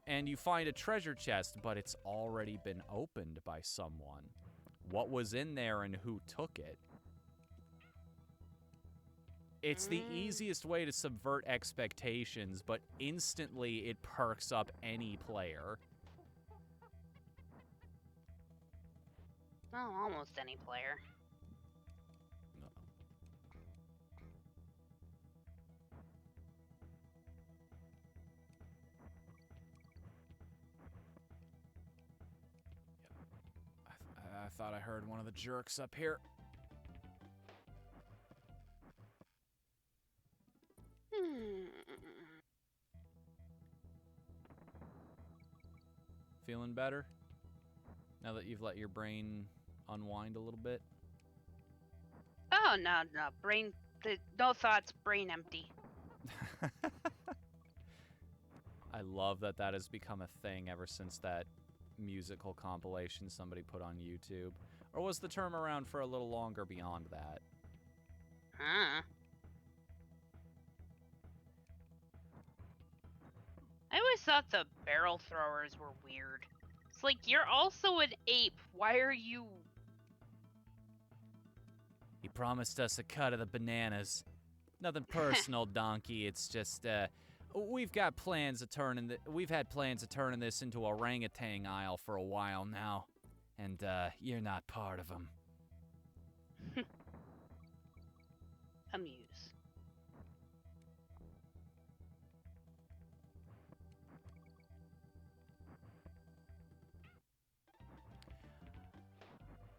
and you find a treasure chest, but it's already been opened by someone. What was in there and who took it? It's the easiest way to subvert expectations, but instantly it perks up any player. Well, almost any player. I thought I heard one of the jerks up here. Feeling better? Now that you've let your brain unwind a little bit? Oh, no. Brain... no thoughts, brain empty. I love that that has become a thing ever since that musical compilation somebody put on YouTube. Or was the term around for a little longer beyond that? Huh. I always thought the barrel throwers were weird. It's like, you're also an ape. Why are you... He promised us a cut of the bananas. Nothing personal, donkey. It's just, we've got plans of turning we've had plans of turning this into a orangutan aisle for a while now. And, you're not part of them. Amuse.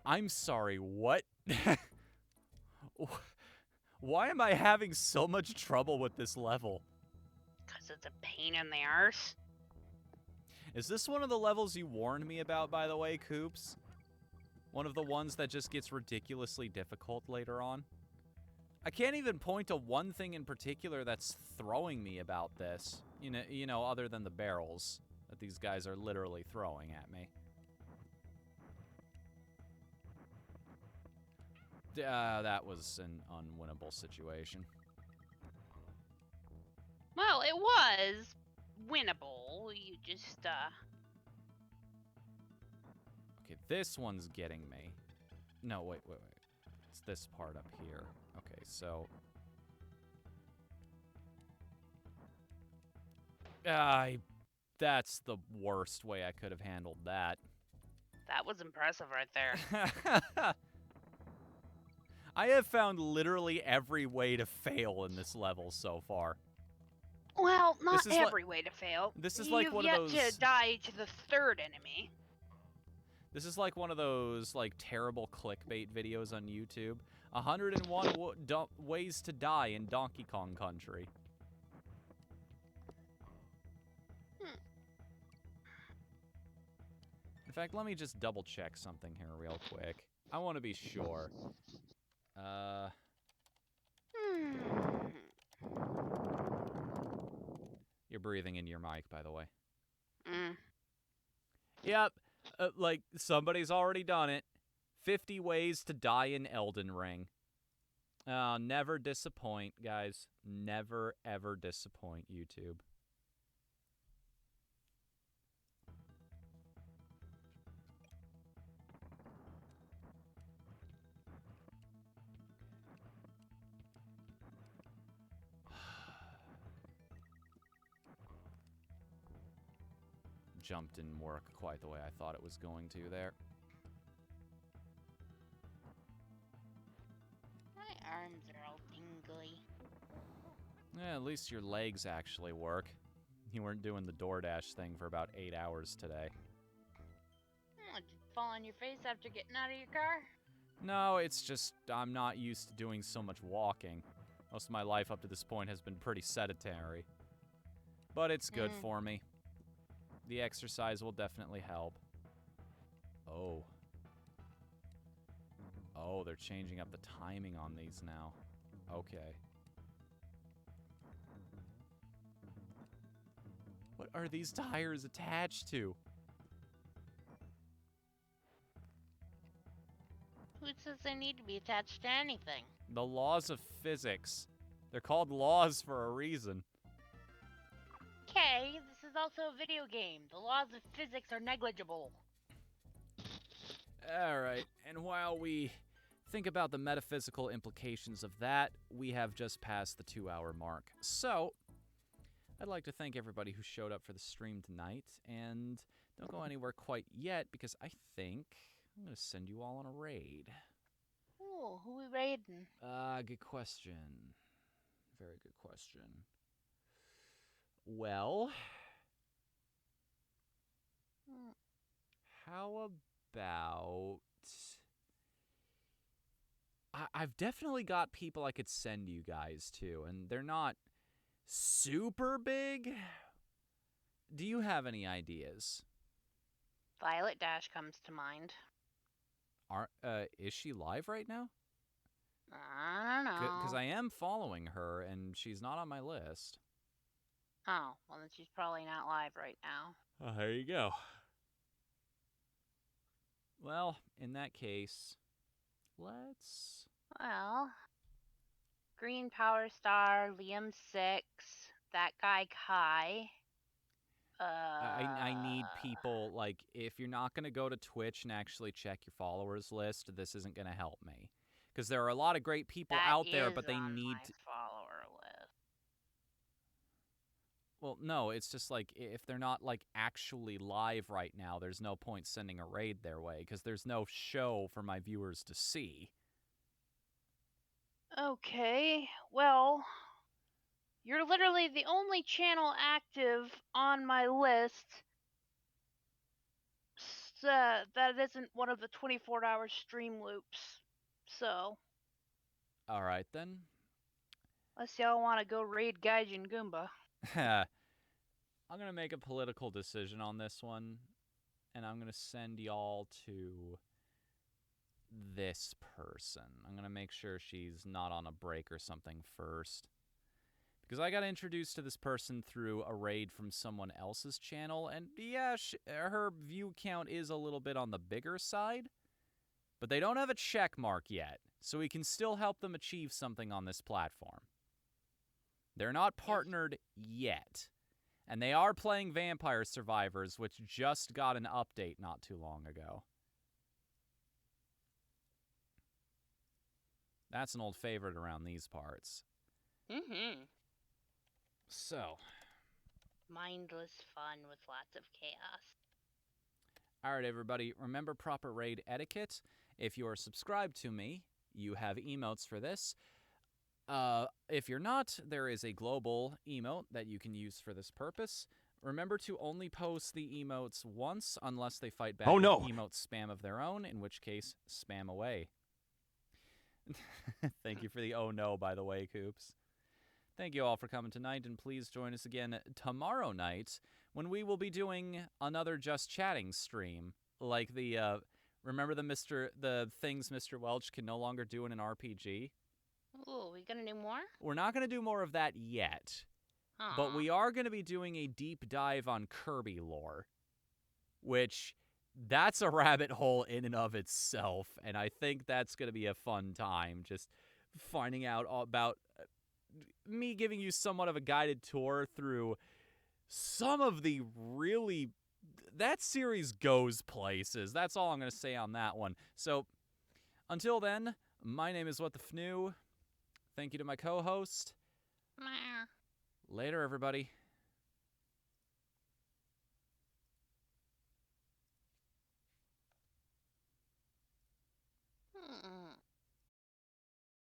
I'm sorry, what? Why am I having so much trouble with this level? Because it's a pain in the arse. Is this one of the levels you warned me about, by the way, Coops? One of the ones that just gets ridiculously difficult later on? I can't even point to one thing in particular that's throwing me about this. You know, other than the barrels that these guys are literally throwing at me. That was an unwinnable situation. Well, it was winnable. You just, Okay, this one's getting me. No, wait. It's this part up here. Okay, so... that's the worst way I could have handled that. That was impressive right there. I have found literally every way to fail in this level so far. Well, not This is every way to fail. This is like You've one yet of those... to die to the third enemy. This is like one of those, like, terrible clickbait videos on YouTube. 101 ways to die in Donkey Kong Country. In fact, let me just double check something here real quick. I want to be sure. You're breathing into your mic, by the way. Yep. Like, somebody's already done it. 50 ways to die in Elden Ring. Never disappoint, guys. Never, ever disappoint, YouTube. jump didn't work quite the way I thought it was going to there. My arms are all tingly. Yeah, at least your legs actually work. You weren't doing the DoorDash thing for about 8 hours today. Oh, did you fall on your face after getting out of your car? No, it's just I'm not used to doing so much walking. Most of my life up to this point has been pretty sedentary. But it's good for me. The exercise will definitely help. Oh. Oh, they're changing up the timing on these now. Okay. What are these tires attached to? Who says they need to be attached to anything? The laws of physics. They're called laws for a reason. Okay, this is also a video game. The laws of physics are negligible. Alright, and while we think about the metaphysical implications of that, we have just passed the 2-hour mark. So, I'd like to thank everybody who showed up for the stream tonight, and don't go anywhere quite yet, because I think I'm going to send you all on a raid. Ooh, who we raiding? Good question. Very good question. Well, how about... I've definitely got people I could send you guys to, and they're not super big. Do you have any ideas? Violet Dash comes to mind. Is she live right now? I don't know. Because I am following her, and she's not on my list. Oh, well then she's probably not live right now. Oh, there you go. Well, in that case, let's... Well, Green Power Star, Liam 6, that guy Kai. I need people, like, if you're not going to go to Twitch and actually check your followers list, this isn't going to help me. Because there are a lot of great people out there, but they need to... follower list. Well, no, it's just like, if they're not, like, actually live right now, there's no point sending a raid their way, because there's no show for my viewers to see. Okay, well, you're literally the only channel active on my list that isn't one of the 24-hour stream loops. So, Alright, then. unless y'all want to go raid Gaijin Goomba. I'm going to make a political decision on this one, and I'm going to send y'all to this person. I'm going to make sure she's not on a break or something first. Because I got introduced to this person through a raid from someone else's channel, and yeah, her view count is a little bit on the bigger side, but they don't have a check mark yet, so we can still help them achieve something on this platform. They're not partnered yet, and they are playing Vampire Survivors, which just got an update not too long ago. That's an old favorite around these parts. Mm-hmm. So. Mindless fun with lots of chaos. Alright, everybody, remember proper raid etiquette. If you are subscribed to me, you have emotes for this. If you're not, there is a global emote that you can use for this purpose. Remember to only post the emotes once unless they fight back with emote spam of their own, in which case, spam away. Thank you for the oh no, by the way, Coops. Thank you all for coming tonight, and please join us again tomorrow night when we will be doing another Just Chatting stream. Like the, remember the things Mr. Welch can no longer do in an RPG? Ooh, we gonna do more? We're not going to do more of that yet, but we are going to be doing a deep dive on Kirby lore, which... that's a rabbit hole in and of itself, and I think that's going to be a fun time, just finding out all about me giving you somewhat of a guided tour through some of the really... that series goes places. That's all I'm going to say on that one. So, until then, my name is Whatthefnu. Thank you to my co-host. Later, everybody.